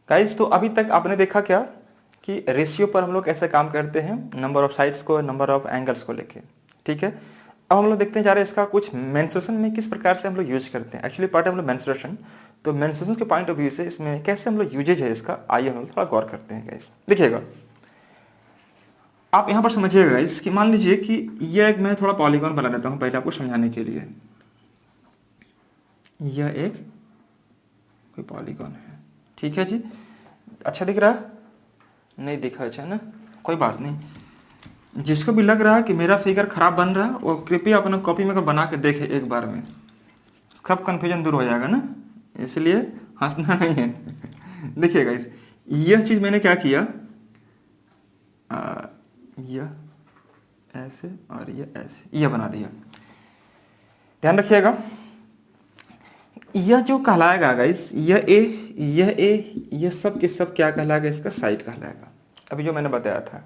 गाइस तो अभी तक आपने देखा क्या कि रेशियो पर हम लोग कैसे काम करते हैं, नंबर ऑफ साइड्स को, नंबर ऑफ एंगल्स को लेके, ठीक है। अब हम लोग देखते हैं जा रहे हैं इसका कुछ मेंसुरेशन में किस प्रकार से हम लोग यूज करते हैं। एक्चुअली पार्ट है हम लोग मेंसुरेशन, तो मेंसुरेशन के पॉइंट ऑफ व्यू से इसमें कैसे हम लोग यूजेज है इसका, आइए हम लोग थोड़ा गौर करते हैं गाइस। देखिएगा आप यहाँ पर समझिएगा गाइस कि मान लीजिए कि यह एक मैं थोड़ा पॉलीगॉन बना देता हूँ पहले आपको समझाने के लिए। यह एक कोई पॉलीगॉन है, ठीक है जी। अच्छा दिख रहा है? नहीं दिखा, अच्छा ना, कोई बात नहीं। जिसको भी लग रहा है कि मेरा फिगर खराब बन रहा है वो कृपया अपना कॉपी में बना के देखे एक बार में, सब कंफ्यूजन दूर हो जाएगा ना, इसलिए हंसना नहीं है। देखिएगा इस यह चीज मैंने क्या किया, यह ऐसे और यह ऐसे, यह बना दिया। ध्यान रखिएगा यह जो कहलाएगा गाइस, यह ए, यह सब के सब क्या कहलाएगा, इसका साइड कहलाएगा, अभी जो मैंने बताया था।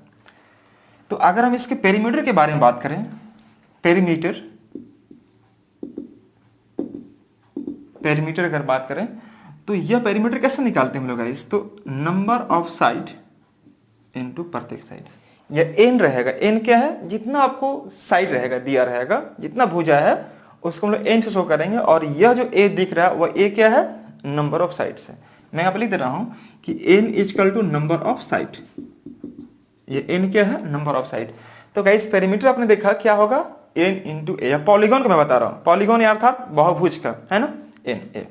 तो अगर हम इसके पेरीमीटर के बारे में बात करें, पेरीमीटर अगर बात करें तो यह पेरीमीटर कैसे निकालते हैं हम लोग गाइस, तो नंबर ऑफ साइड इनटू प्रत्येक साइड। यह एन रहेगा, एन क्या है, जितना आपको साइड रहेगा दिया रहेगा, जितना भुजा है उसको हम लोग एन से शो करेंगे, और यह जो ए दिख रहा है वह ए क्या है, नंबर ऑफ साइड्स है। मैं यहाँ पर लिख दे रहा हूं कि N equal to number of side, ये एन क्या है, नंबर ऑफ साइड। तो गाइस पेरीमीटर आपने देखा क्या होगा, एन इंटू ए, पॉलीगॉन का मैं बता रहा हूं, पॉलीगॉन यार था बहुभुज का, है ना, एन ए।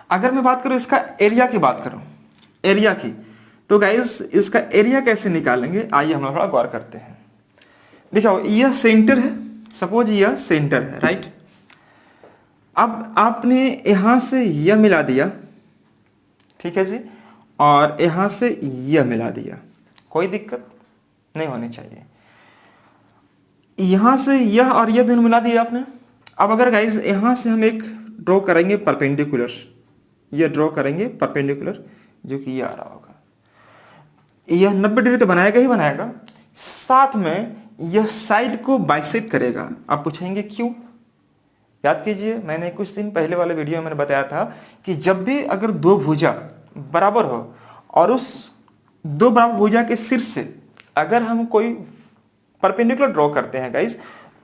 अगर मैं बात करूं इसका एरिया की बात करूं, एरिया की, तो गाइस इसका एरिया कैसे निकालेंगे, आइए हम लोग थोड़ा गौर करते हैं। देखो यह सेंटर है, सपोज यह सेंटर है, राइट। अब आपने यहां से यह मिला दिया, ठीक है जी, और यहां से यह मिला दिया, कोई दिक्कत नहीं होनी चाहिए। यहां से यह और यह दोनों मिला दिया आपने। अब अगर गाइस यहां से हम एक ड्रॉ करेंगे परपेंडिकुलर, यह ड्रॉ करेंगे परपेंडिकुलर, जो कि यह आ रहा होगा, यह 90 डिग्री तो बनाएगा ही बनाएगा, साथ में यह साइड को बाइसेक्ट करेगा। आप पूछेंगे क्यों, याद कीजिए मैंने कुछ दिन पहले वाले वीडियो में मैंने बताया था कि जब भी अगर दो भुजा बराबर हो और उस दो बराबर भुजा के शीर्ष से अगर हम कोई परपेंडिकुलर ड्रॉ करते हैं गाइस,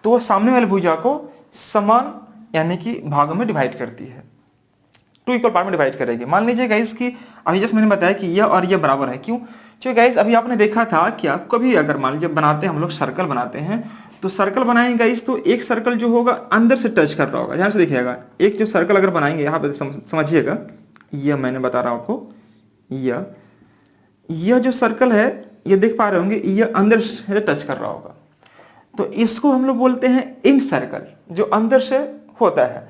तो वो सामने वाले भुजा को समान यानी कि भागों में डिवाइड करती है, 2 इक्वल पार्ट में डिवाइड करेगी। मान लीजिए गाइस कि अभी जस्ट मैंने बताया कि यह और यह बराबर है, क्यों, क्योंकि गाइस अभी आपने देखा था क्या, कभी अगर मान लीजिए बनाते हैं हम लोग सर्कल बनाते हैं, तो सर्कल बनाएंगे गाइस तो एक सर्कल जो होगा अंदर से टच कर रहा होगा। ध्यान से देखिएगा, एक जो सर्कल अगर बनाएंगे यहाँ पे समझिएगा, यह मैंने बता रहा हूं आपको, यह जो सर्कल है ये देख पा रहे होंगे, यह अंदर से टच कर रहा होगा, तो इसको हम लोग बोलते हैं इन सर्कल, जो अंदर से होता है।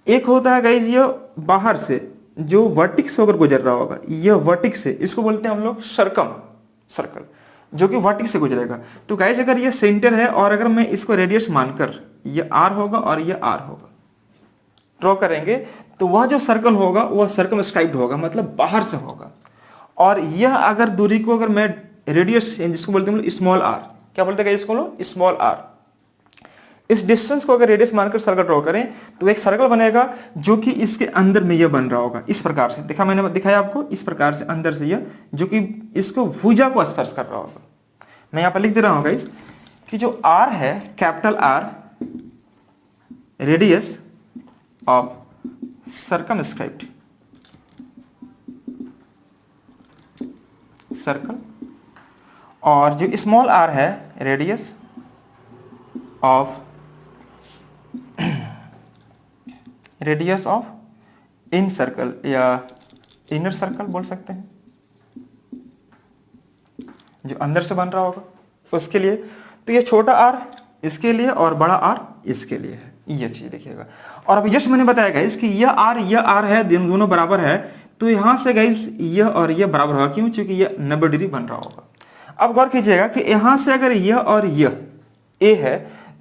एक होता है गाइस ये बाहर से जो वर्टिक्स होकर गुजर रहा होगा, यह वर्टिक्स से, इसको बोलते हैं हम लोग सर्कम सर्कल, जो कि वर्टिक्स से गुजरेगा। तो गाइस अगर ये सेंटर है और अगर मैं इसको रेडियस मानकर ये आर होगा और ये आर होगा ड्रॉ करेंगे, तो वह जो सर्कल होगा वह सर्कमस्क्राइब्ड होगा, मतलब बाहर से होगा। और यह अगर दूरी को अगर मैं रेडियस जिसको बोलते हैं स्मॉल आर, क्या बोलते हैं इसको लोग, स्मॉल आर, इस डिस्टेंस को अगर रेडियस मानकर सर्कल ड्रॉ करें तो एक सर्कल बनेगा जो कि इसके अंदर में यह बन रहा होगा, इस प्रकार से देखा मैंने दिखाया आपको, इस प्रकार से अंदर से यह जो कि इसको भुजा को स्पर्श कर रहा होगा। मैं यहां पर लिख दे रहा हूं गाइस कि जो आर है, capital R, radius of circumscribed circle, और जो स्मॉल आर है, रेडियस ऑफ इन सर्कल या इनर सर्कल बोल सकते हैं, जो अंदर से बन रहा होगा उसके लिए। तो ये छोटा आर इसके लिए और बड़ा आर इसके लिए है, ये चीज देखिएगा। और अभी जस्ट मैंने बताया गाइस कि यह आर है, दोनों बराबर है, तो यहां से गाइस यह और यह बराबर होगा, क्यों, क्योंकि यह 90 डिग्री बन रहा होगा। अब गौर कीजिएगा कि यहां से अगर यह और यह ए है,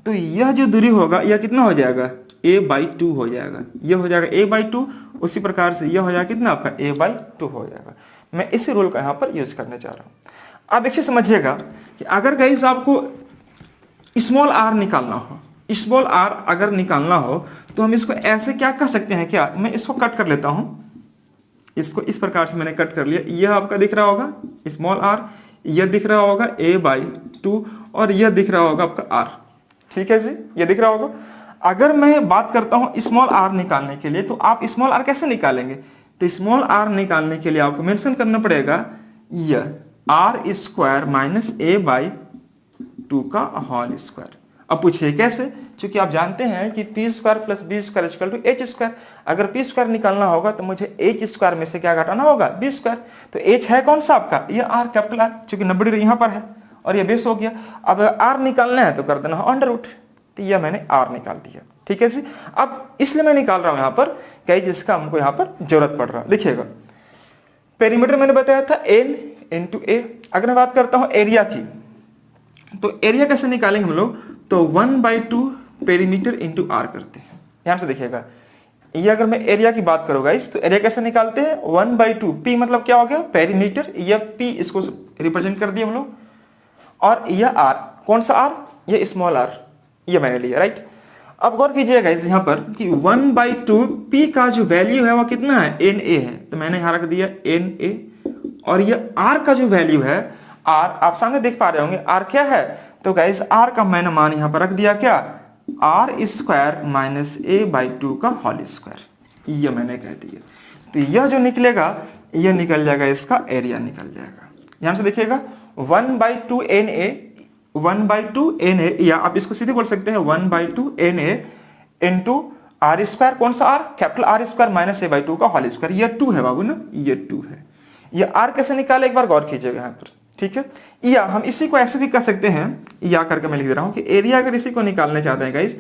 तो यह जो दूरी होगा यह कितना हो जाएगा, a/2 हो जाएगा, यह हो जाएगा a/2, उसी प्रकार से यह हो जाएगा कितना आपका a/2 हो जाएगा। मैं इसी रूल का यहां पर यूज करने जा रहा हूं। अब एक चीज समझिएगा कि अगर गाइस आपको स्मॉल आर निकालना हो, स्मॉल आर अगर निकालना हो तो हम इसको ऐसे क्या कर सकते हैं, क्या, मैं इसको कट कर लेता हूं, इसको इस प्रकार से मैंने कट कर लिया। यह आपका दिख रहा होगा स्मॉल r, यह दिख रहा होगा a/2 और यह दिख रहा होगा आपका r। ठीक है जी, ये दिख रहा होगा। अगर मैं बात करता हूं स्मॉल r निकालने के लिए, तो आप स्मॉल r कैसे निकालेंगे? तो स्मॉल r निकालने के लिए आपको मेंशन करना पड़ेगा यह r² माइनस a/2 का होल स्क्वायर। अब पूछिए कैसे? क्योंकि आप जानते हैं कि p² plus b² equal to h²। अगर p² निकालना होगा तो मुझे h² में से क्या घटाना होगा? b²। तो h है कौन सा आपका? ये r, कैपिटल R, चूंकि 90 डिग्री यहाँ पर है और ये बेस हो गया। अब r निकालना है तो कर देना अंडर रूट, तो यह मैंने r निकाल दिया। ठीक है जी। अब इसलिए मैं निकाल रहा हूं यहाँ पर क्या, जिसका हमको यहाँ पर जरूरत पड़ रहा है। देखिएगा पेरीमीटर मैंने बताया था n इंटू a। अगर मैं बात करता हूं एरिया की, तो एरिया कैसे निकालेंगे हम लोग? तो 1/2 पेरीमीटर इंटू r करते हैं। ध्यान से देखिएगा, ये अगर मैं एरिया की बात करूंगा इस, तो एरिया कैसे निकालते हैं? 1/2 p मतलब क्या हो गया? पेरीमीटर। यह p इसको रिप्रेजेंट कर दिए हम लोग, और यह r, कौन सा r? ये स्मॉल r, ये मैंने लिया, राइट। अब गौर कीजिएगा यहाँ पर कि 1/2 p का जो वैल्यू है वो कितना है? na है, तो मैंने यहाँ रख दिया na। और ये r का जो वैल्यू है r, आप सामने देख पा रहे होंगे r क्या है? तो गाइस r का मैंने मान यहाँ पर रख दिया क्या? r² माइनस a/2 का होल स्क्वायर, ये मैंने कह दिया। तो यह जो निकलेगा यह निकल जाएगा, इसका एरिया निकल जाएगा। यहां से देखिएगा 1/2 na, 1/2 na, या आप इसको सीधे बोल सकते हैं 1/2 na इंटू r², कौन सा r? Capital R² minus a/2 का होल स्क्वायर। यह 2 है बाबू ना, ये 2 है। ये r कैसे निकाले एक बार गौर कीजिएगा यहाँ पर, ठीक है। या हम इसी को ऐसे भी कर सकते हैं, या करके मैं लिख दे रहा हूं कि एरिया अगर इसी को निकालने चाहते हैं गाइस,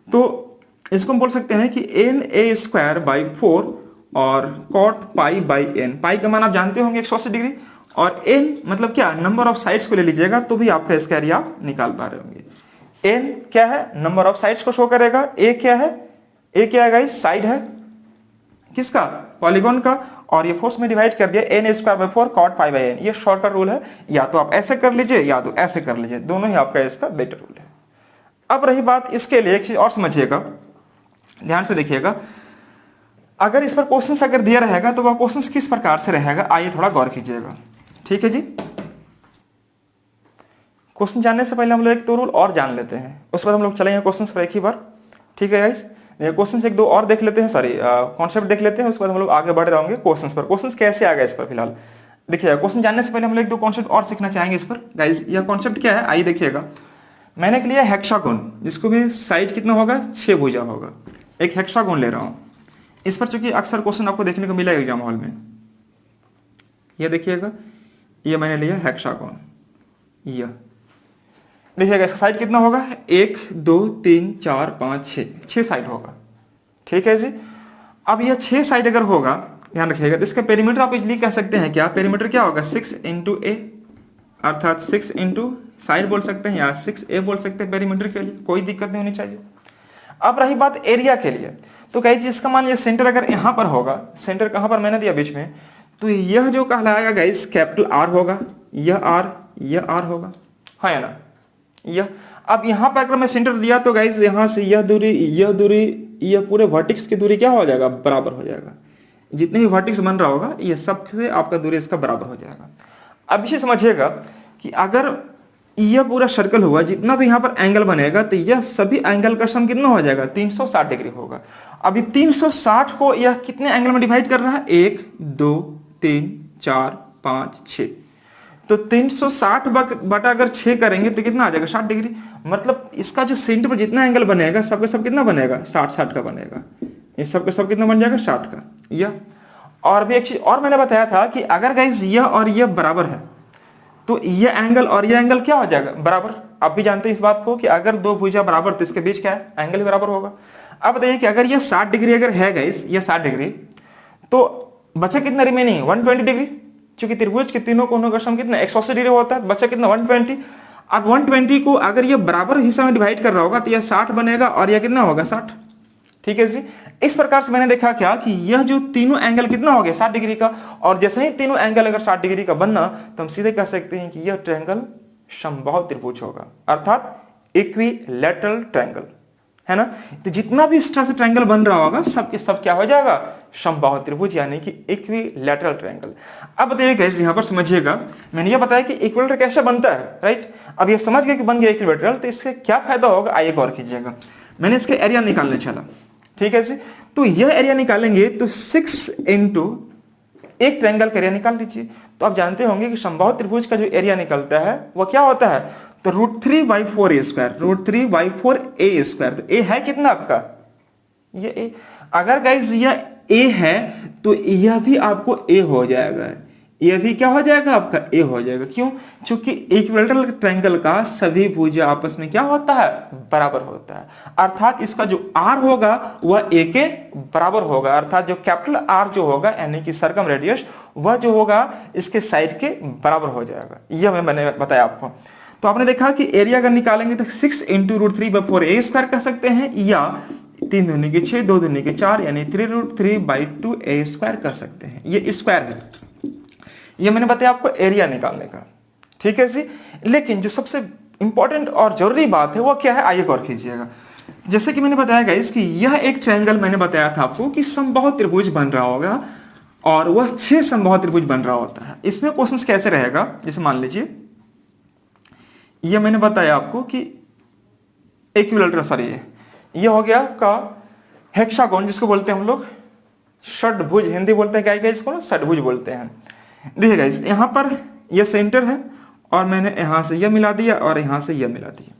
तो इसको हम बोल सकते हैं कि na²/4 और cot π/n। पाई का मान आप जानते होंगे 180 डिग्री, और n मतलब क्या? नंबर ऑफ साइड्स को ले लीजिएगा तो भी आपका इसका एरिया आप निकाल पा रहे होंगे। n क्या है? नंबर ऑफ साइड्स को शो करेगा। a क्या है? a क्या है गाइस? साइड है किसका? पॉलीगॉन का। और ये फोर्स में डिवाइड कर दिया na²/4 cot π/n। ये शॉर्टकट रूल है, या तो आप ऐसे कर लीजिए या तो ऐसे कर लीजिए, दोनों ही आपका इसका बेटर रूल है। अब रही बात इसके लिए, एक चीज और समझिएगा, ध्यान से देखिएगा। अगर इस पर क्वेश्चंस अगर दिया रहेगा तो वह क्वेश्चंस किस प्रकार से रहेगा, आइए थोड़ा गौर कीजिएगा। ठीक है जी। क्वेश्चन जानने से पहले हम लोग एक दो रूल और जान लेते हैं, उसके बाद हम लोग चलेंगे क्वेश्चंस पर एक ही बार। ठीक है गाइस, क्वेश्चन एक दो और देख लेते हैं, सॉरी कॉन्सेप्ट देख लेते हैं, उसके बाद हम लोग आगे बढ़ रहे होंगे क्वेश्चंस पर। क्वेश्चंस कैसे आ गए इस पर फिलहाल देखिएगा। क्वेश्चन जानने से पहले हम लोग एक दो कॉन्सेप्ट और सीखना चाहेंगे इस पर गाइस। यह कॉन्सेप्ट क्या है, आइए देखिएगा। मैंने लिया हेक्सागोन, जिसको भी साइड कितना होगा? 6 भुजा होगा। एक हेक्सागोन ले रहा हूं इस पर, चूंकि अक्सर क्वेश्चन आपको देखने को मिलेगा एग्जाम हॉल में। यह देखिएगा, ये मैंने लिया हेक्सागोन। यह देखिएगा इसका साइड कितना होगा? 1 2 3 4 5 6 साइड होगा। ठीक है जी। अब यह 6 साइड अगर होगा, ध्यान रखिएगा, तो इसका पेरीमीटर आप इजीली कह सकते हैं क्या? पेरीमीटर क्या होगा? 6 इंटू ए, अर्थात 6 इंटू साइड बोल सकते हैं या 6a बोल सकते हैं पेरीमीटर के लिए, कोई दिक्कत नहीं होनी चाहिए। अब रही बात एरिया के लिए, तो कहीं जी इसका मान ये सेंटर अगर यहां पर होगा, सेंटर कहां पर मैंने दिया? बीच में। तो यह जो कहलाएगा गाइस कैपिटल R होगा, यह R होगा, है ना? यह अब यहां पर अगर मैं सेंटर दिया तो गाइस यहां से यह दूरी, यह पूरे वर्टेक्स की दूरी क्या हो जाएगा? बराबर हो जाएगा। जितने भी वर्टेक्स बन रहा होगा ये सबसे आपका दूरी इसका बराबर हो जाएगा। अब इसे समझिएगा कि अगर यह पूरा सर्कल हुआ, जितना भी यहां पर एंगल बनेगा, तो यह सभी एंगल का सम कितना हो जाएगा? 360 डिग्री होगा। अभी 360 को यह कितने एंगल में डिवाइड कर रहा है? 1 2 3 4 5 6। तो 360 बटा अगर 6 करेंगे तो कितना आ जाएगा? 60 डिग्री। मतलब इसका जो सेंटर पर जितना एंगल बनेगा सबका सब कितना बनेगा? 60 का बनेगा। ये सबका सब कितना बन जाएगा? 60 का। यह और भी एक चीज और मैंने बताया था कि अगर गाइस यह और यह बराबर है तो यह एंगल और यह एंगल क्या हो जाएगा? बराबर। आप भी जानते हैं इस बात को कि अगर दो भुजा बराबर तो इसके बीच क्या है? एंगल भी बराबर होगा। अब बताइए कि अगर यह 60 डिग्री अगर है गाइस, यह 60 डिग्री, तो बचा कितना रिमेनिंग? 120 डिग्री। चूंकि त्रिभुज के तीनों कोनों का सम कितना? 180 डिग्री होता है, बचा कितना? 120। अब 120 को अगर यह बराबर हिस्सा में डिवाइड कर रहा होगा तो यह 60 बनेगा और यह कितना होगा? 60। ठीक है जी। इस प्रकार से मैंने देखा क्या कि यह जो तीनों एंगल कितना हो गया? 60 डिग्री का। और जैसे ही तीनों एंगल अगर 60 डिग्री का बनना, तो हम सीधे कह सकते हैं कि यह ट्रायंगल समबाहु त्रिभुज होगा, अर्थात इक्विलैटरल ट्रायंगल, है ना? तो जितना भी इस तरह से ट्रायंगल बन रहा होगा सबके सब क्या हो जाएगा? समबाहु त्रिभुज यानी कि इक्विलैटरल ट्रायंगल। अब बताइए गाइस, यहाँ पर समझिएगा, मैंने ये बताया कि इक्विलैटरल कैसे बनता है, राइट। अब ये समझ गए कि बन गया इक्विलैटरल, तो इससे क्या फायदा होगा आइए गौर कीजिएगा। मैंने इसके एरिया निकालने चला, ठीक है जी। तो यह एरिया निकालेंगे तो 6 इंटू एक ट्रायंगल का एरिया निकाल लीजिए। तो आप जानते होंगे कि समबाहु त्रिभुज का जो एरिया निकलता है वह क्या होता है, तो √3/4a², √3/4a²। तो a है कितना आपका, ये a। अगर गाइज यह a है तो यह भी आपको a हो जाएगा, यह भी क्या हो जाएगा आपका a हो जाएगा। क्यों, क्योंकि इक्विलैटरल ट्रायंगल का सभी भुजा आपस में क्या होता है, बराबर होता है। अर्थात इसका जो r होगा वह a के बराबर होगा, अर्थात जो कैपिटल R जो होगा यानी कि सर्कम रेडियस, वह जो होगा इसके साइड के बराबर हो जाएगा। यह मैंने बताया आपको। तो आपने देखा कि एरिया अगर निकालेंगे तो 6 इंटू √3/4a² कह सकते हैं, या 3 दूनी के 6, 2 दूनी के 4 यानी 3√3/2a² कर सकते हैं। ये स्क्वायर है, ये मैंने बताया आपको एरिया निकालने का, ठीक है जी। लेकिन जो सबसे इंपॉर्टेंट और जरूरी बात है वो क्या है, आइए गौर कीजिएगा। जैसे कि मैंने बताया गाइस कि यह एक ट्रायंगल मैंने बताया था आपको कि समबाहु त्रिभुज बन रहा होगा और वह 6 समबाहु त्रिभुज बन रहा होता है। इसमें क्वेश्चन कैसे रहेगा, जैसे मान लीजिए यह मैंने बताया आपको कि इक्विलैटरल, सॉरी ये हो गया का हेक्सागोन, जिसको बोलते हैं हम लोग षटभुज, हिंदी बोलते हैं क्या है इसको, षटभुज बोलते हैं। देखिए गाइस, यहाँ पर यह सेंटर है और मैंने यहां से यह मिला दिया और यहां से यह मिला दिया।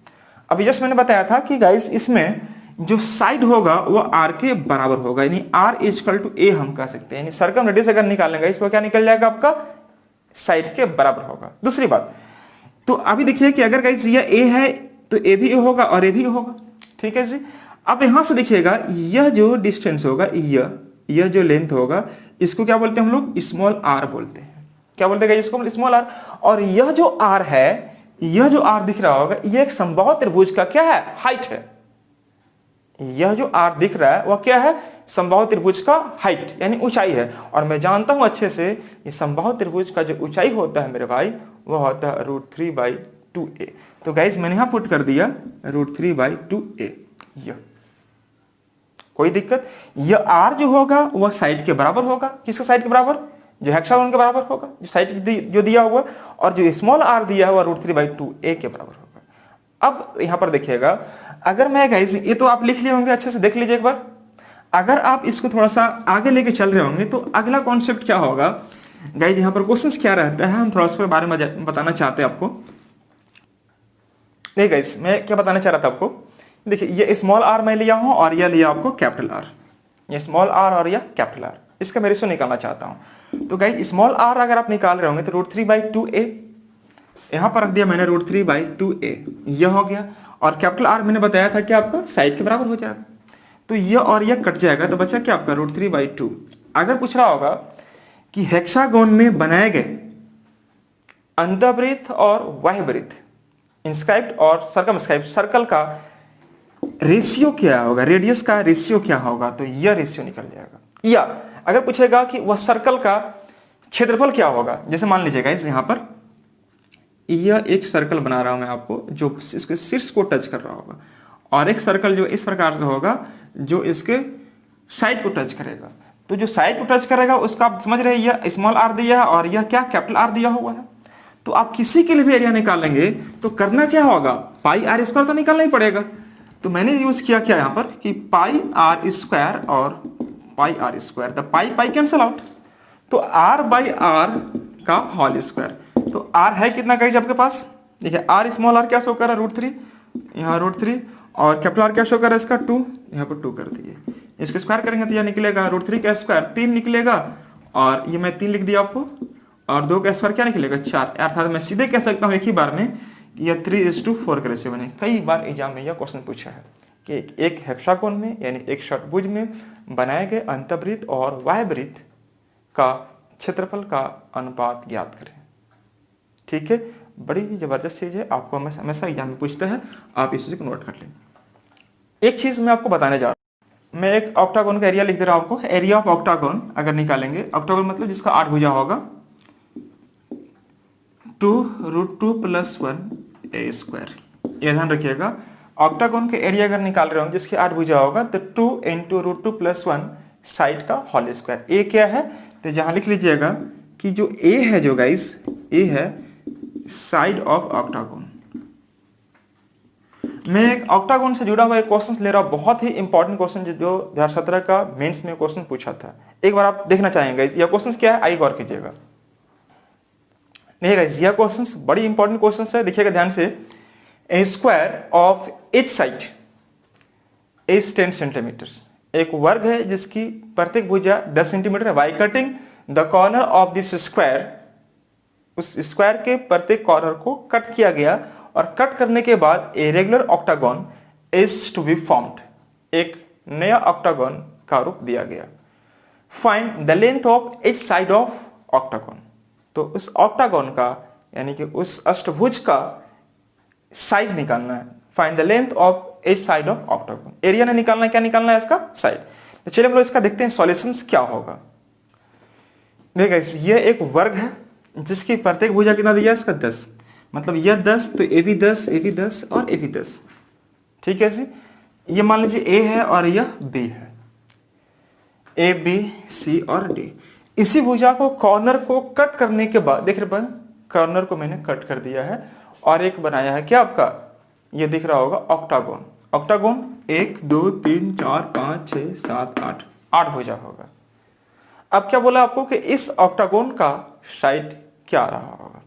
अभी जस्ट मैंने बताया था कि गाइस इसमें जो साइड होगा वो r के बराबर होगा, यानी r = a हम कह सकते हैं, यानी सर्कम रेडियस अगर निकालेंगे इसको क्या निकल जाएगा आपका, साइड के बराबर होगा। दूसरी बात, तो अभी देखिए कि अगर गाइस यह a है तो a भी a होगा और a भी a होगा, ठीक है जी। अब यहां से देखिएगा यह जो डिस्टेंस होगा, यह जो लेंथ होगा, इसको क्या बोलते हैं हम लोग, स्मॉल r बोलते हैं। क्या बोलते हैं इसको, स्मॉल r। और यह जो r है, यह जो r दिख रहा होगा, यह एक समबाहु त्रिभुज का क्या है, हाइट है। यह जो r दिख रहा है वह क्या है, समबाहु त्रिभुज का हाइट यानी ऊंचाई है। और मैं जानता हूं अच्छे से ये समबाहु त्रिभुज का जो ऊंचाई होता है मेरे भाई, वह होता है √3/2a। तो गाइज मैंने यहां पुट कर दिया √3/2a। यह कोई दिक्कत, यह r जो होगा वह साइड के बराबर होगा। किसका साइड के बराबर, जो हेक्सागोन के बराबर होगा, जो साइड जो दिया हुआ, और जो स्मॉल r दिया हुआ √3/2a के बराबर होगा। अब यहां पर देखिएगा, अगर मैं गाइज, ये तो आप लिख लिए होंगे, अच्छे से देख लीजिए एक बार। अगर आप इसको थोड़ा सा आगे लेके चल रहे होंगे तो अगला कॉन्सेप्ट क्या होगा गाइज, यहां पर क्वेश्चंस क्या रहता है, हम थोड़ा सा बारे में बताना चाहते हैं आपको। नहीं गाइज, मैं क्या बताना चाह रहा था आपको, देखिए ये स्मॉल r मैं लिया हूं और यह लिया आपको कैपिटल R, ये स्मॉल r और यह कैपिटल R, इसका मैं रेशियो निकालना चाहता हूं। तो गाइज स्मॉल r अगर आप निकाल रहे होंगे तो √3/2a, यहां पर रख दिया मैंने √3/2a, यह हो गया। और कैपिटल R मैंने बताया था कि आपका साइड के बराबर हो जाएगा, तो यह और यह कट जाएगा, तो बचा क्या आपका √3/2। अगर पूछ रहा होगा कि हेक्सागोन में बनाए गए अंतःवृत्त और बाह्यवृत्त, इंस्क्राइब्ड और सर्कमस्क्राइब्ड सर्कल का रेशियो क्या होगा, रेडियस का रेशियो क्या होगा, तो यह रेशियो निकल जाएगा। या अगर पूछेगा कि वह सर्कल का क्षेत्रफल क्या होगा, जैसे मान लीजिएगा इस यहां पर यह एक सर्कल बना रहा हूं मैं आपको, जो इसके शीर्ष को टच कर रहा होगा, और एक सर्कल जो इस प्रकार से होगा जो इसके साइड को टच करेगा। तो जो साइड को टच करेगा उसका आप समझ रहे हैं, यह स्मॉल r दिया है और यह क्या कैपिटल R दिया हुआ है। तो आप किसी के लिए भी एरिया निकालेंगे तो करना क्या होगा, πr² तो निकालना ही पड़ेगा। तो मैंने यूज किया क्या यहाँ पर कि πr² और πr², तो पाई कैंसल आउट, तो r/r का होल स्क्वायर। तो r है कितना गाइस आपके पास, देखिए r स्मॉल r क्या शो कर रहा है √3, यहाँ √3, और कैपिटल R क्या शो कर रहा है इसका 2, यहाँ पर 2 कर दिए। इसको स्क्वायर करेंगे तो यह निकलेगा √3 का स्क्वायर 3 निकलेगा, और ये मैं 3 लिख दिया आपको, और 2 का स्क्वायर क्या निकलेगा 4। अर्थात मैं सीधे कह सकता हूँ एक ही बार में यह 3:4 का रेशियो बने। कई बार एग्जाम में यह क्वेश्चन पूछा है कि एक हेक्सागोन में यानी एक षटभुज में बनाए गए अंतःवृत्त और बाह्यवृत्त का क्षेत्रफल का अनुपात ज्ञात करें। ठीक है, बड़ी ही जबरदस्त चीज है, आपको हमेशा एग्जाम में पूछता है, आप इस चीज को नोट कर लें। एक चीज मैं आपको बताने जा रहा हूं, मैं एक ऑक्टागोन का एरिया लिख दे रहा हूं आपको। एरिया ऑफ ऑक्टागोन अगर निकालेंगे, ऑक्टागोन मतलब जिसका 8 भुजा होगा, 2√2 + 1a²। ये ध्यान रखिएगा, ऑक्टागोन के एरिया अगर निकाल रहे होंगे जिसके 8 भुजा होगा तो 2 × √2 + 1 साइड का होल स्क्वायर। ए क्या है, तो जहां लिख लीजिएगा कि जो ए है, जो गाइस ए है साइड ऑफ ऑक्टागोन। मैं एक ऑक्टागोन से जुड़ा हुआ एक क्वेश्चन ले रहा हूं, बहुत ही इंपॉर्टेंट क्वेश्चन जो 2017 का मेंस में क्वेश्चन पूछा था। एक बार आप देखना चाहेंगे यह क्वेश्चन क्या है, आइए गौर कीजिएगा। नहीं गाइस, यह क्वेश्चन बड़ी इंपॉर्टेंट क्वेश्चन है, देखिएगा ध्यान से। A square of each side is 10 centimetre. एक वर्ग है जिसकी प्रत्येक भुजा 10 सेंटीमीटर है। By cutting the corner of this square, उस स्क्वायर के प्रत्येक कॉर्नर को कट किया गया और कट करने के बाद a regular octagon is to be formed. एक नया ऑक्टागोन का रूप दिया गया। Find the length of each side of octagon. तो उस ऑक्टागोन का यानी कि उस अष्टभुज का साइड निकालना है। Find the length of each side of octagon. Area नहीं निकालना है, क्या निकालना है इसका, साइड। तो चलिए हम लोग इसका देखते हैं सॉल्यूशंस क्या होगा। देखिए ये एक वर्ग है जिसकी प्रत्येक भुजा कितना दिया है इसका 10, मतलब यह 10 तो ए भी 10, ए भी 10 और ए भी 10। ठीक है जी, ये मान लीजिए ए है और यह बी है, ए बी सी और डी। इसी भुजा को कॉर्नर को कट करने के बाद देख रहे कॉर्नर को मैंने कट कर दिया है और एक बनाया है क्या आपका, ये दिख रहा होगा ऑक्टागोन। ऑक्टागोन 1 2 3 4 5 6 7 8 भुजा होगा। अब क्या बोला आपको कि इस ऑक्टागोन का साइड क्या रहा होगा,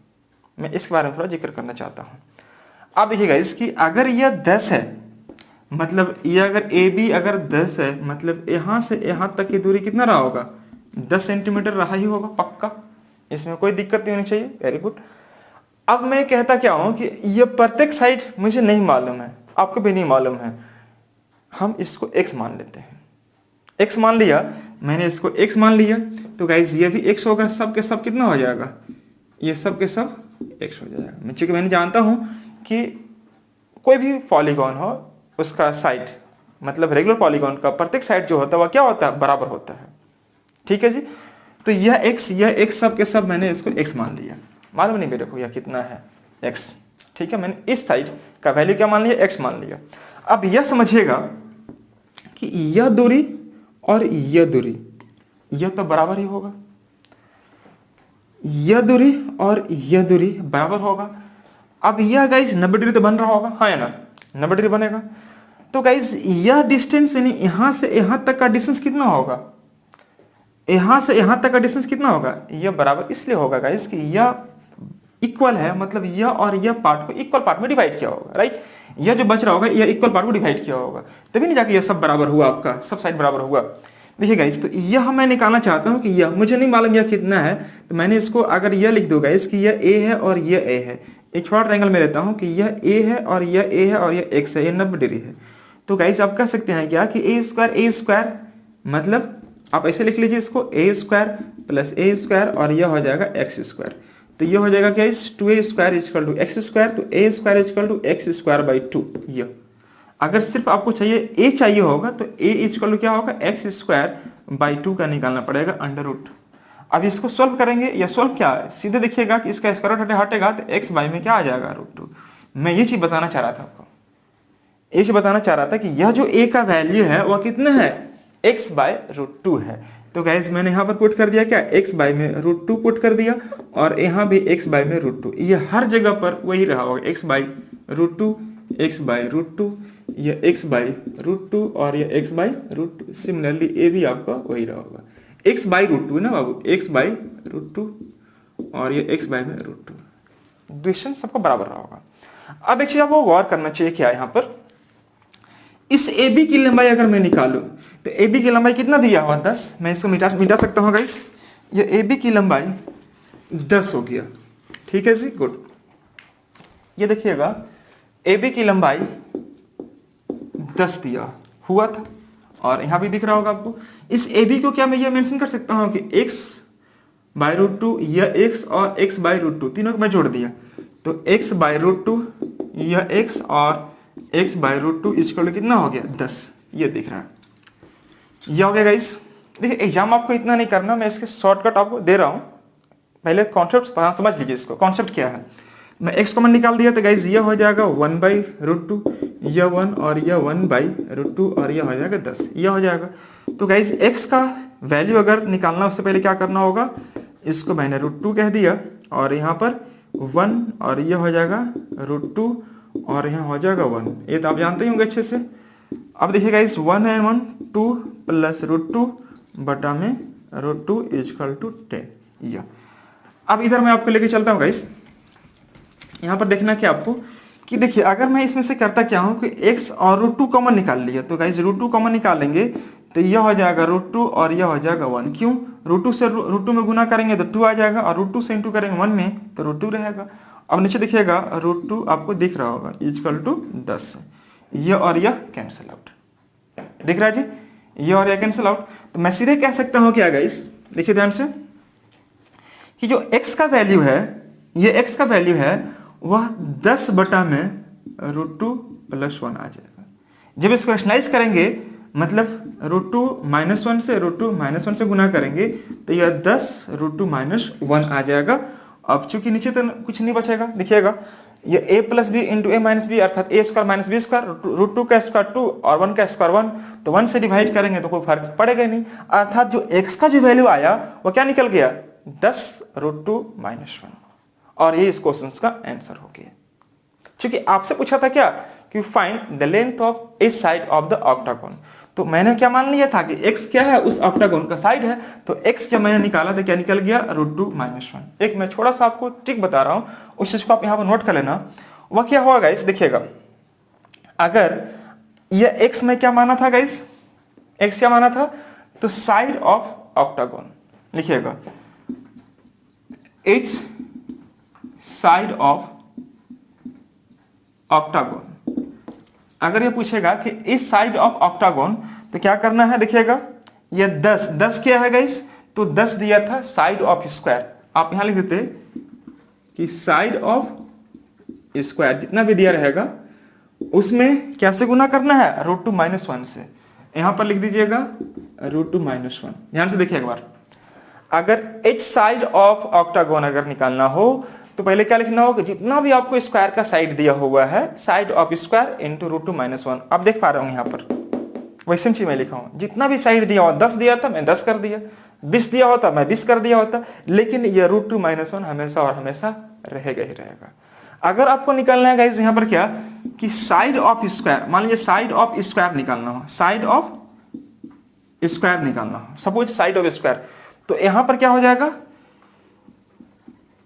मैं इसके बारे में थोड़ा जिक्र करना चाहता हूं। आप देखिएगा इसकी, अगर यह 10 है मतलब ये अगर ए बी अगर 10 है, मतलब यहां से यहां तक की दूरी कितना रहा होगा, 10 सेंटीमीटर रहा ही होगा पक्का, इसमें कोई दिक्कत नहीं होनी चाहिए। Very good. अब मैं कहता क्या हूं कि ये प्रत्येक साइड मुझे नहीं मालूम है, आपको भी नहीं मालूम है, हम इसको x मान लेते हैं। x मान लिया, मैंने इसको x मान लिया, तो गाइज ये भी x होगा, सब के सब कितना हो जाएगा, ये सब के सब x हो जाएगा। मैं चूंकि मैंने जानता हूं कि कोई भी पॉलीगॉन हो उसका साइड मतलब रेगुलर पॉलीगॉन का प्रत्येक साइड जो होता है वह क्या होता है, बराबर होता है। ठीक है जी, तो यह x सब के सब मैंने इसको x मान लिया। मालूम नहीं मेरे को यह कितना है x। ठीक है, मैंने इस साइड का वैल्यू क्या मान लिया, x मान लिया। अब यह समझिएगा कि यह दूरी और यह दूरी यह तो बराबर ही होगा, यह दूरी और यह दूरी बराबर होगा। अब यह गाइज 90 डिग्री तो बन रहा होगा, हाँ या ना, 90 डिग्री बनेगा। तो गाइज यह डिस्टेंस यानी यहां से यहां तक का डिस्टेंस कितना होगा, यहां से यहां तक का डिस्टेंस कितना होगा, यह बराबर इसलिए होगा गाइज कि यह इक्वल है, मतलब यह और यह पार्ट को इक्वल पार्ट में डिवाइड किया होगा, राइट। यह जो बच रहा होगा यह इक्वल पार्ट को डिवाइड किया होगा, तभी नहीं जाके यह सब बराबर हुआ, आपका सब साइड बराबर हुआ। देखिए गाइस, तो यह मैं निकालना चाहता हूं कि यह मुझे नहीं मालूम यह कितना है, तो मैंने इसको अगर यह लिख दूंगा गाइस कि यह a है और यह a है, एक छोटा ट्रायंगल में लेता हूं कि यह a है और यह a है और यह x है, यह 90 डिग्री है। तो गाइस आप कह सकते हैं क्या कि a स्क्वायर मतलब आप ऐसे लिख लीजिए इसको, a square plus a square और यह हो जाएगा x स्क्वायर। तो यह हो जाएगा क्या, 2a square equal to x square, तो a square equal to x square by 2। यह अगर सिर्फ आपको चाहिए a चाहिए होगा तो a इक्वल टू क्या होगा, x स्क्वायर बाई 2 का निकालना पड़ेगा अंडर रूट। अब इसको सोल्व करेंगे, या सोल्व क्या है, सीधे देखिएगा कि इसका स्क्वायर रूट हटेगा तो x बाई में क्या आ जाएगा, √2। मैं ये चीज बताना चाह रहा था आपको, ये चीज बताना चाह रहा था कि यह जो a का वैल्यू है वह कितना है, x बाय √2 है। तो गाइज मैंने यहाँ पर पुट कर दिया क्या, x बाय में √2 पुट कर दिया और यहाँ भी x बाय में √2। ये हर जगह पर वही रहा होगा, x बाय √2, x बाय √2, ये x बाय √2 और ये x बाय √2। सिमिलरली ए भी आपका वही रहा होगा, x बाय √2 ना बाबू, x बाय √2 और ये x बाय में √2। डिस्टेंस सबका बराबर रहा होगा। अब एक चीज आपको गौर करना चाहिए क्या, यहाँ पर इस AB की लंबाई अगर मैं निकालूं तो AB की लंबाई कितना दिया हुआ, 10। मैं इसको मिटा सकता हूं गाइस, ये AB की लंबाई 10 हो गया। ठीक है जी, गुड। ये देखिएगा AB की लंबाई 10 दिया हुआ था और यहां भी दिख रहा होगा आपको। इस AB को क्या मैं ये मेंशन कर सकता हूं कि x बाय √2 या x और x बाय √2 तीनों को मैं जोड़ दिया, तो x बाय √2 या x और x बाय √2 इक्वल कितना हो गया, 10। ये दिख रहा है, ये हो गया गाइस। देखिए एग्जाम आपको इतना नहीं करना, मैं इसके शॉर्टकट आपको दे रहा हूं, पहले कॉन्सेप्ट समझ लीजिए। इसको कॉन्सेप्ट क्या है, मैं x कॉमन निकाल दिया तो गाइस ये हो जाएगा 1 बाई √2, यह 1 और यह 1 बाई √2 और यह हो जाएगा 10, यह हो जाएगा। तो गाइज x का वैल्यू अगर निकालना उससे पहले क्या करना होगा, इसको मैंने √2 कह दिया और यहाँ पर 1 और ये हो जाएगा √2 और यहाँ हो जाएगा 1। ये तो आप जानते ही होंगे अच्छे से। अब देखिए गाइस 1 है 1 2 प्लस √2 बटा में √2 इजकल टू 10 ये। अब इधर मैं आपको लेके चलता हूँ गाइस, यहाँ पर देखना क्या आपको कि देखिए अगर मैं इसमें से करता क्या हूँ कि x और √2 कॉमन निकाल लिया, तो गाइस √2 कॉमन निकाल लेंगे तो यह हो जाएगा √2 और यह हो जाएगा 1। क्यों, √2 से √2 में गुना करेंगे तो 2 आ जाएगा और √2 से इंटू करेंगे 1 में तो √2 रहेगा। अब नीचे देखिएगा √2 आपको दिख रहा होगा इजकल टू 10, ये और यह कैंसिल आउट दिख रहा है जी, ये और यह कैंसिल आउट। तो मैं सीधे कह सकता हूँ क्या गाइस, देखिए ध्यान से कि जो x का वैल्यू है, ये x का वैल्यू है वह 10 बटा में √2 प्लस 1 आ जाएगा। जब इसको रैशनलाइज करेंगे मतलब √2 -1 से √2 -1 से गुना करेंगे तो यह 10 √2 -1 आ जाएगा। अब चूंकि नीचे तो कुछ नहीं बचेगा, देखिएगा ये a plus B into A minus B अर्थात a square minus B square, √2 का स्क्वायर 2 और 1 का स्क्वायर 1, तो 1 से डिवाइड करेंगे तो कोई फर्क पड़ेगा नहीं, अर्थात जो x का जो वैल्यू आया वो क्या निकल गया 10 √2 -1 और ये इस क्वेश्चन का आंसर हो गया। चूंकि आपसे पूछा था क्या कि फाइंड द लेंथ ऑफ इस साइड ऑफ द ऑक्टागोन, तो मैंने क्या मान लिया था कि x क्या है उस ऑक्टागोन का साइड है, तो x जब मैंने निकाला तो क्या निकल गया √2 -1। एक मैं छोटा सा आपको ट्रिक बता रहा हूं, उस चीज को आप यहां पर नोट कर लेना। वह क्या होगा गाइस, देखिएगा अगर यह x में क्या माना था गाइस, x क्या माना था, तो साइड ऑफ ऑक्टागोन लिखिएगा इट्स साइड ऑफ ऑक्टागोन। अगर ये पूछेगा कि इस साइड ऑफ ऑक्टागोन तो क्या करना है, देखिएगा ये 10 क्या है गाइस, तो 10 दिया था साइड ऑफ स्क्वायर, आप यहां लिख देते कि साइड ऑफ स्क्वायर जितना भी दिया रहेगा उसमें कैसे गुना करना है √2 -1 से, यहां पर लिख दीजिएगा √2 -1। ध्यान से देखिए एक बार, अगर एच साइड ऑफ ऑक्टागोन अगर निकालना हो तो पहले क्या लिखना होगा, जितना भी आपको स्क्वायर का साइड दिया हुआ है साइड ऑफ स्क्वायर इंटू √2 -1। आप देख पा रहे हो यहाँ पर वैसे चीज मैं लिखा हूं, जितना भी साइड दिया हो 10 दिया था मैं 10 कर दिया, 20 दिया होता मैं 20 कर दिया होता, लेकिन ये √2 -1 हमेशा और हमेशा रहेगा ही रहेगा। अगर आपको निकालना है गाइस यहाँ पर क्या कि साइड ऑफ स्क्वायर, मान लीजिए साइड ऑफ स्क्वायर निकालना हो, साइड ऑफ स्क्वायर निकालना हो, सपोज साइड ऑफ स्क्वायर, तो यहां पर क्या हो जाएगा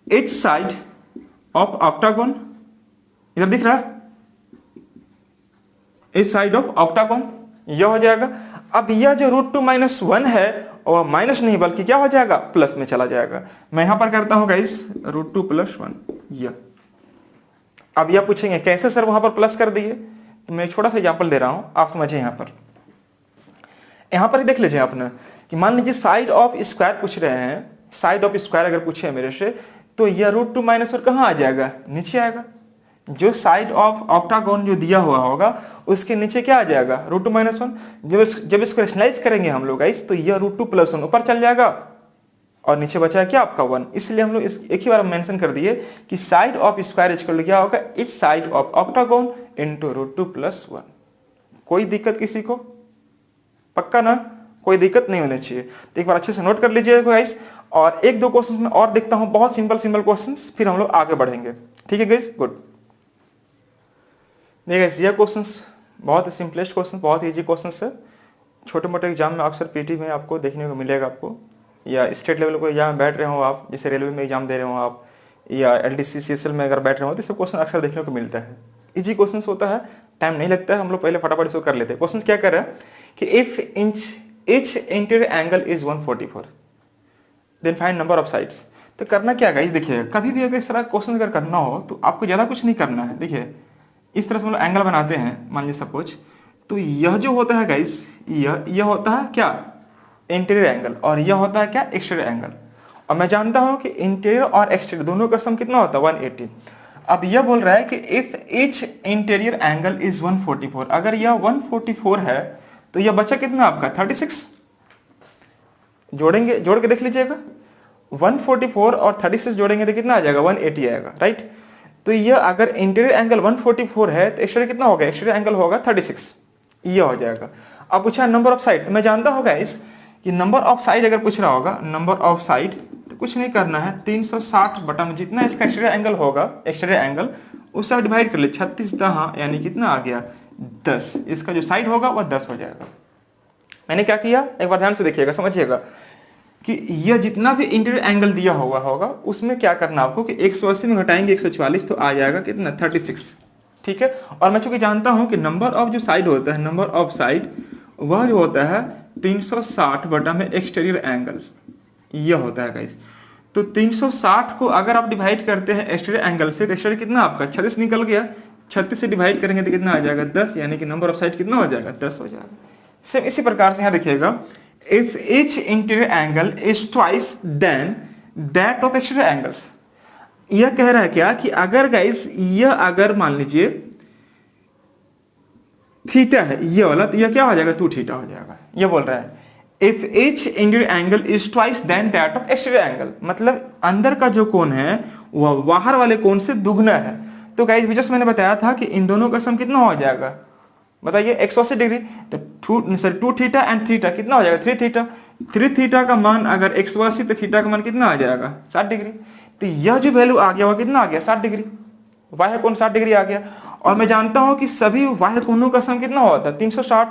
एच साइड ऑफ ऑक्टागोन, इधर दिख रहा है एच साइड ऑफ ऑक्टागोन, यह हो जाएगा। अब यह जो √2 -1 है और माइनस नहीं बल्कि क्या हो जाएगा प्लस में चला जाएगा। मैं यहां पर करता हूं गाइस √2 + 1 यह। अब यह पूछेंगे कैसे सर वहां पर प्लस कर दिए, तो मैं छोटा सा एग्जांपल दे रहा हूं आप समझिए। यहां पर देख लीजिए आपने कि मान लीजिए साइड ऑफ स्क्वायर पूछ रहे हैं, साइड ऑफ स्क्वायर अगर पूछे मेरे से तो यह √2 -1 कहां आ जाएगा, नीचे आएगा। जो साइड ऑफ ऑक्टागोन जो दिया हुआ होगा उसके नीचे क्या आ जाएगा √2 -1। जब इसको रैशनलाइज करेंगे हम लोग गाइस तो यह √2 + 1 ऊपर चल जाएगा और नीचे बचा क्या आपका 1। इसलिए हम लोग एक ही बार मेंशन कर दिए कि साइड ऑफ स्क्वायर इक्वल क्या होगा इस साइड ऑफ ऑक्टागोन इंटू √2 + 1। कोई दिक्कत किसी को, पक्का ना, कोई दिक्कत नहीं होनी चाहिए। तो एक बार अच्छे से नोट कर लीजिएगा गाइस, और एक दो क्वेश्चंस में और देखता हूं, बहुत सिंपल क्वेश्चंस, फिर हम लोग आगे बढ़ेंगे। ठीक है गाइस, गुड। देखिए ये क्वेश्चंस बहुत सिंपलेस्ट क्वेश्चन, बहुत इजी क्वेश्चंस है। छोटे मोटे एग्जाम में अक्सर पीटी में आपको देखने को मिलेगा, आपको या स्टेट लेवल को एग्जाम में बैठ रहे हो आप, जैसे रेलवे में एग्जाम दे रहे हो आप, या LDC CSL में अगर बैठ रहे हो तो सब क्वेश्चन अक्सर देखने को मिलता है। इजी क्वेश्चन होता है, टाइम नहीं लगता है, हम लोग पहले फटाफट इसको कर लेते हैं। क्वेश्चन क्या कर रहा है कि if each interior angle is 144 then find number of sides। तो करना क्या गाइस, देखिए कभी भी अगर इस तरह क्वेश्चन अगर करना हो तो आपको ज्यादा कुछ नहीं करना है। देखिए इस तरह से हम लोग एंगल बनाते हैं, मान लीजिए सपोज, तो यह जो होता है गाइस यह होता है क्या इंटीरियर एंगल और यह होता है क्या एक्सटीरियर एंगल। और मैं जानता हूं कि इंटीरियर और एक्सटीरियर दोनों का सम कितना होता है 180। अब यह बोल रहा है कि if each interior angle is 144, अगर यह 144 है तो यह बचा कितना आपका 36। जोड़ेंगे, जोड़ के देख लीजिएगा, 144 और 36 जोड़ेंगे तो कितना आ जाएगा 180 आएगा, राइट। तो यह अगर इंटीरियर एंगल 144 है तो एक्सटीरियर कितना होगा, एक्सटीरियर एंगल होगा 36, यह हो जाएगा। अब पूछा नंबर ऑफ साइड, तो मैं जानता हूँ गाइस कि नंबर ऑफ साइड अगर पूछ रहा होगा, नंबर ऑफ साइड, तो कुछ नहीं करना है, 360 बटा में जितना इसका एक्सटीरियर एंगल होगा, एक्सटीरियर एंगल उससे डिवाइड कर ले, 36 दहा यानी कितना आ गया 10, इसका जो साइड होगा वह 10 हो जाएगा। मैंने क्या किया, एक बार ध्यान से देखिएगा, समझिएगा कि यह जितना भी इंटीरियर एंगल दिया हुआ होगा उसमें क्या करना आपको कि 180 में घटाएंगे 144 तो आ जाएगा कितना 36, ठीक है। और मैं चूंकि जानता हूं कि नंबर ऑफ जो साइड होता है, नंबर ऑफ साइड वह जो होता है 360 बटा में एक्सटीरियर एंगल, यह होता है गाइस। तो 360 को अगर आप डिवाइड करते हैं एक्सटीरियर एंगल से, तो एक्सटीरियर कितना आपका 36 निकल गया, 36 से डिवाइड करेंगे तो कितना आ जाएगा 10, यानी कि नंबर ऑफ साइड कितना हो जाएगा 10 हो जाएगा। सेम इसी प्रकार से यहाँ देखिएगा, if each interior angle is twice than that of exterior angles, यह कह रहा है क्या कि अगर गाइस यह अगर मान लीजिए थीटा है ये वाला, तो यह क्या हो जाएगा 2 थीटा हो जाएगा। यह बोल रहा है if each interior angle is twice than that of exterior angle, मतलब अंदर का जो कोण है वह बाहर वाले कोण से दुगना है। तो गाइस जस्ट मैंने बताया था कि इन दोनों का सम कितना हो जाएगा, बताइए 180 डिग्री, तो 2 थीटा एंड थीटा कितना हो जाएगा 3 थीटा। 3 थीटा का मान अगर 180 तो थीटा का मान कितना आ जाएगा 60 डिग्री। तो यह जो वैल्यू आ गया वो कितना आ गया 60 डिग्री, बाह्य कोण 60 डिग्री आ गया। और मैं जानता हूं कि सभी बाह्य कोणों का सम कितना होता है 360,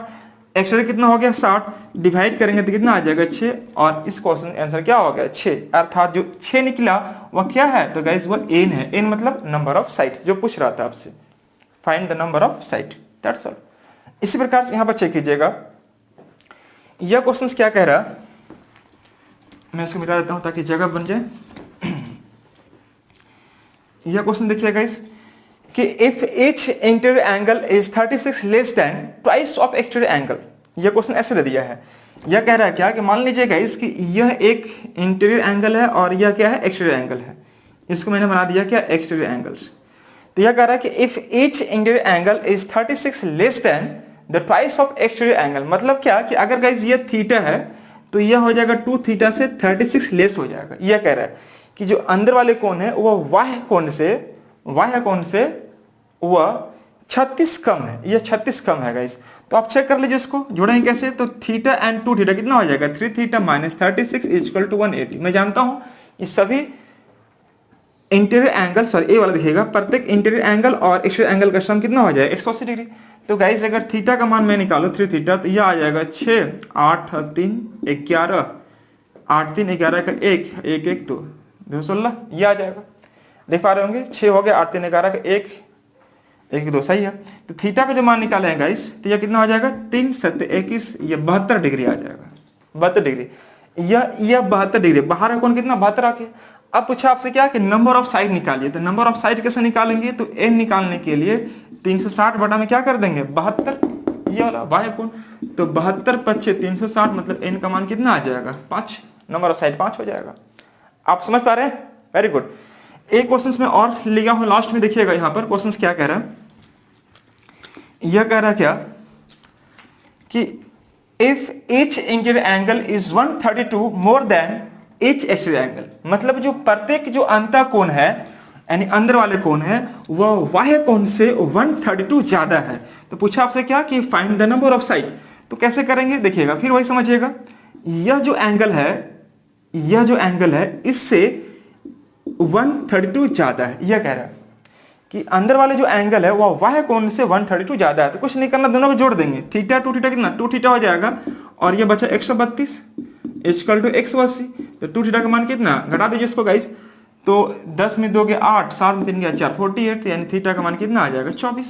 एक्सटीरियर कितना हो गया 60, डिवाइड करेंगे तो कितना आ जाएगा 6, और इस क्वेश्चन आंसर क्या हो गया 6, अर्थात जो 6 निकला वह क्या है, तो गाइस वह n है। n मतलब नंबर ऑफ साइड, जो पूछ रहा था आपसे, find the number of side, that's all. इसी प्रकार से यहां पर चेक कीजिएगा, यह क्वेश्चन क्या कह रहा है, मैं इसको मिटा देता हूं ताकि जगह बन जाए। यह क्वेश्चन देखिएगा इस कि if each interior angle is 36 less than twice of exterior angle, यह क्वेश्चन ऐसे दे दिया है। यह कह रहा है क्या कि मान लीजिएगा इसकी यह एक इंटीरियर एंगल है और यह क्या है एक्सटीरियर एंगल है, इसको मैंने बना दिया क्या एक्सटीरियर एंगल। तो यह कह रहा है कि if each interior angle is 36 less than the twice of exterior angle, मतलब क्या कि अगर गाइस ये थीटा है तो यह हो जाएगा 2 थीटा से 36 लेस हो जाएगा। यह कह रहा है कि जो अंदर वाले कोण है वह बाह्य कोण से वह 36 कम है, यह 36 कम है गाइस। तो आप चेक कर लीजिए इसको जोड़ेंगे कैसे, तो थीटा एंड 2 थीटा कितना हो जाएगा 3 theta minus 36 is equal to 180। मैं जानता हूं ये सभी इंटीरियर एंगल, सॉरी ए वाला देखिएगा, प्रत्येक इंटीरियर एंगल और एक्सटीरियर एंगल का सम कितना हो जाएगा 180 डिग्री। तो गाइस अगर थीटा का मान मैं निकालू 3 थीटा, तो यह आ जाएगा 6 8 3 11 8 3 11 का 1 1 1 2 16, यह आ जाएगा, देख पा रहे होंगे 6 हो गया 8 3 11 का 1 1 2, सही है। तो थीटा का जो मान निकाले हैं गाइस, तो यह कितना हो जाएगा 3 7 21, यह 72 डिग्री आ जाएगा, 72 डिग्री, यह 72 डिग्री, बाहर का कोण कितना 72 आ गया। अब पूछा आपसे क्या कि नंबर ऑफ साइड निकालिए, तो नंबर ऑफ साइड कैसे निकालेंगे, तो n निकालने के लिए 360 बटा में क्या कर देंगे 72, ये वाला बाह्य कोण, तो 72 पच्चे 360, मतलब n का मान कितना आ जाएगा 5, नंबर ऑफ साइड 5 हो जाएगा। आप समझ पा रहे हैं, वेरी गुड। एक क्वेश्चन में और लिया हूं लास्ट में, देखिएगा यहां पर क्वेश्चन क्या कह रहा है, यह कह रहा है क्या कि if each interior angle is 132 more than each exterior angle, मतलब जो प्रत्येक जो अंतः कोण है यानी अंदर वाले कोण है वह बाह्य कोण से 132 ज्यादा है। तो पूछा आपसे क्या कि find the number of side, तो कैसे करेंगे देखिएगा, फिर वही समझिएगा, यह जो एंगल है इससे 132 ज्यादा है। यह कह रहा है कि अंदर वाले जो एंगल है वह बाह्य कोण से 132 ज्यादा है। तो कुछ नहीं करना, दोनों को जोड़ देंगे, थीटा 2 थीटा कितना 2 थीटा हो जाएगा, और यह बचा 132 इक्वल टू 180, तो 2 थीटा का मान कितना, घटा दीजिए इसको गाइस, तो 10 में 2 गया 8, 7 में 3 गया 4, 48, यानी थीटा का मान कितना आ जाएगा 24।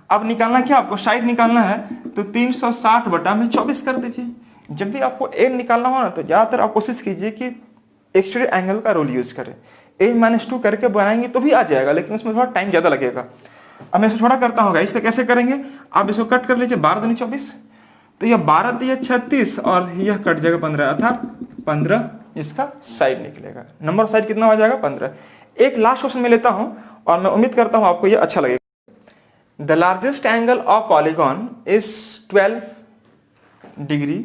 अब निकालना क्या आपको, साइड निकालना है, तो 360 बटा में 24 कर दीजिए। जब भी आपको n निकालना हो ना, तो ज्यादातर आप कोशिश कीजिए कि एक्सटीरियर एंगल का रूल यूज करें, n-2 करके बनाएंगे तो भी आ जाएगा, लेकिन उसमें थोड़ा टाइम ज्यादा लगेगा। अब मैं इसको थोड़ा करता हूँ गाइस, तो कैसे करेंगे, आप इसको कट कर लीजिए, 12 दूनी 24, तो यह 12 तो यह 36 और यह कट जाएगा 15, अर्थात 15 इसका साइड निकलेगा। नंबर ऑफ साइड कितना हो जाएगा 15। एक लास्ट क्वेश्चन में लेता हूं और मैं उम्मीद करता हूं आपको यह अच्छा लगेगा। The largest angle of polygon is 12 degree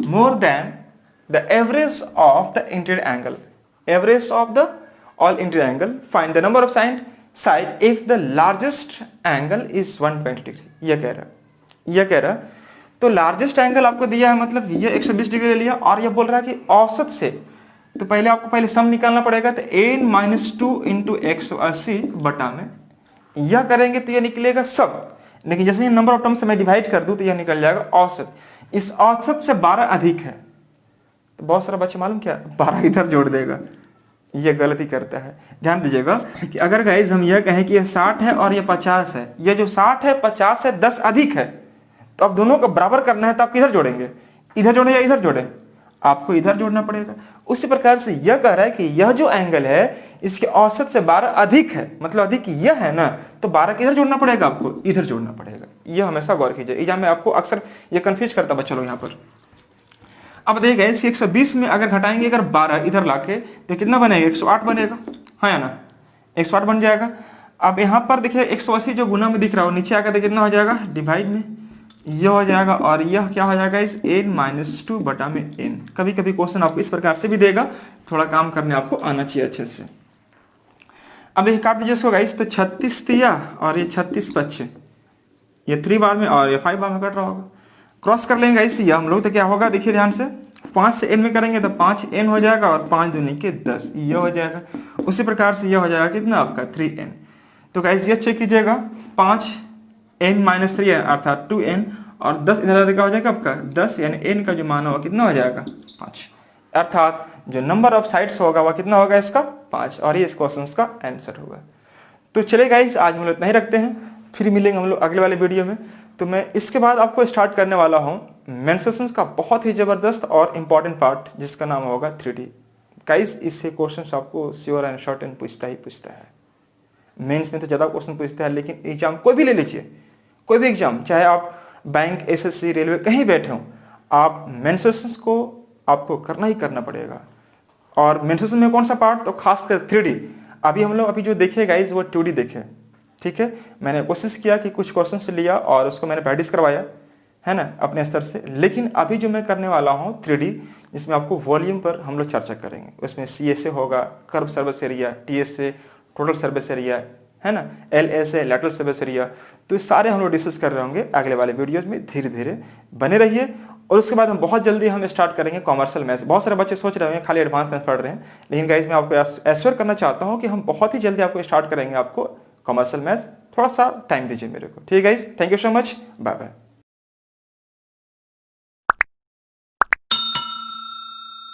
more than the average of the interior angle, average of the all interior angle, find the number of side if the largest angle is 120 degree. यह कह रहा है तो largest angle आपको दिया है, मतलब ये 120 डिग्री ले लिया, और ये बोल रहा है कि औसत से, तो पहले आपको पहले सम निकालना पड़ेगा। तो n-2 इंटू 180 बटा में यह करेंगे तो यह निकलेगा सब, लेकिन जैसे ही नंबर ऑफ टर्म से मैं डिवाइड कर दूं तो यह निकल जाएगा औसत। इस औसत से 12 अधिक है, तो बहुत सारा बच्चे मालूम क्या 12 इधर जोड़ देगा, यह गलती करता है। ध्यान दीजिएगा कि अगर गाइज हम यह कहें कि यह 60 है और यह 50 है, यह जो 60 है 50 से 10 अधिक है, तो अब दोनों को बराबर करना है तो आप किधर जोड़ेंगे, इधर जोड़े या इधर जोड़े, आपको इधर जोड़ना पड़ेगा। उसी प्रकार से यह कह रहा है कि यह जो एंगल है इसके औसत से 12 अधिक है, मतलब अधिक यह है ना, तो 12 किधर जोड़ना पड़ेगा, आपको इधर जोड़ना पड़ेगा। यह हमेशा गौर कीजिए, एग्जाम में आपको अक्सर यह कंफ्यूज करता बच्चों लोग यहाँ पर। अब देखिए इसकी 120 में अगर घटाएंगे अगर 12 इधर लाके तो कितना बनेगा, 108 बनेगा, है या ना, 108 बन जाएगा। अब यहाँ पर देखिए 180 जो गुना में दिख रहा हो, नीचे आकर देखिए कितना हो जाएगा, डिवाइड में यह हो जाएगा, और यह क्या हो जाएगा, इस n-2 बटा में n। कभी कभी क्वेश्चन आपको इस प्रकार से भी देगा, थोड़ा काम करने आपको आना चाहिए अच्छे से। अब देखिए काट दीजिए इसको गाइस, तो 36 दिया और ये 36 बच्चे, ये 3 बार में और ये 5 बार में कट रहा होगा। क्रॉस कर लेंगे गाइस ये हम लोग, तो क्या होगा देखिए ध्यान से, 5 से n में करेंगे तो 5n हो जाएगा, और 5 दूनी के 10 ये हो जाएगा। उसी प्रकार से ये हो जाएगा कितना आपका 3n। तो गाइस ये चेक कीजिएगा, 5n-3 है अर्थात 2n, और 10 इधर क्या हो जाएगा आपका 10, यानी n का जो मान होगा कितना हो जाएगा 5, अर्थात जो नंबर ऑफ साइड्स होगा वह कितना होगा इसका 5, और ये इस क्वेश्चन का आंसर होगा। तो चलिए गाइस आज हम लोग इतना ही रखते हैं, फिर मिलेंगे हम लोग अगले वाले वीडियो में। तो मैं इसके बाद आपको स्टार्ट करने वाला हूँ मेंस्ट्रुएशन का बहुत ही जबरदस्त और इम्पॉर्टेंट पार्ट, जिसका नाम होगा 3D। गाइस इससे क्वेश्चन आपको श्योर एंड शॉर्ट पूछता ही पूछता है, मेंस में तो ज्यादा क्वेश्चन पूछता है, लेकिन एग्जाम कोई भी ले लीजिए, कोई भी एग्जाम, चाहे आप बैंक, एसएससी, रेलवे कहीं बैठे हो, आप मेंस्ट्रुएशन को आपको करना ही करना पड़ेगा। और मेंस्ट्रुएशन में कौन सा पार्ट, तो खासकर 3D। अभी हम लोग जो देखे गाइस वो 2D देखे, ठीक है। मैंने कोशिश किया कि कुछ क्वेश्चन से लिया और उसको मैंने प्रैक्टिस करवाया, है ना, अपने स्तर से। लेकिन अभी जो मैं करने वाला हूँ 3D, जिसमें आपको वॉल्यूम पर हम लोग चर्चा करेंगे। उसमें CSA होगा, curve service area, TSA total service area, है ना, LSA लैटरल सर्विस एरिया। तो ये सारे हम लोग डिस्कस कर रहे होंगे अगले वाले वीडियोज में, धीरे धीरे बने रहिए। और उसके बाद हम बहुत जल्दी हम स्टार्ट करेंगे कॉमर्शियल मैथ्स। बहुत सारे बच्चे सोच रहे हैं खाली एडवांस मैथ्स पढ़ रहे हैं, लेकिन गाइस मैं आपको एश्योर करना चाहता हूँ कि हम बहुत ही जल्दी आपको स्टार्ट करेंगे आपको कॉमर्शियल मैथ्स। थोड़ा सा टाइम दीजिए मेरे को, ठीक है guys, thank you so much, bye bye.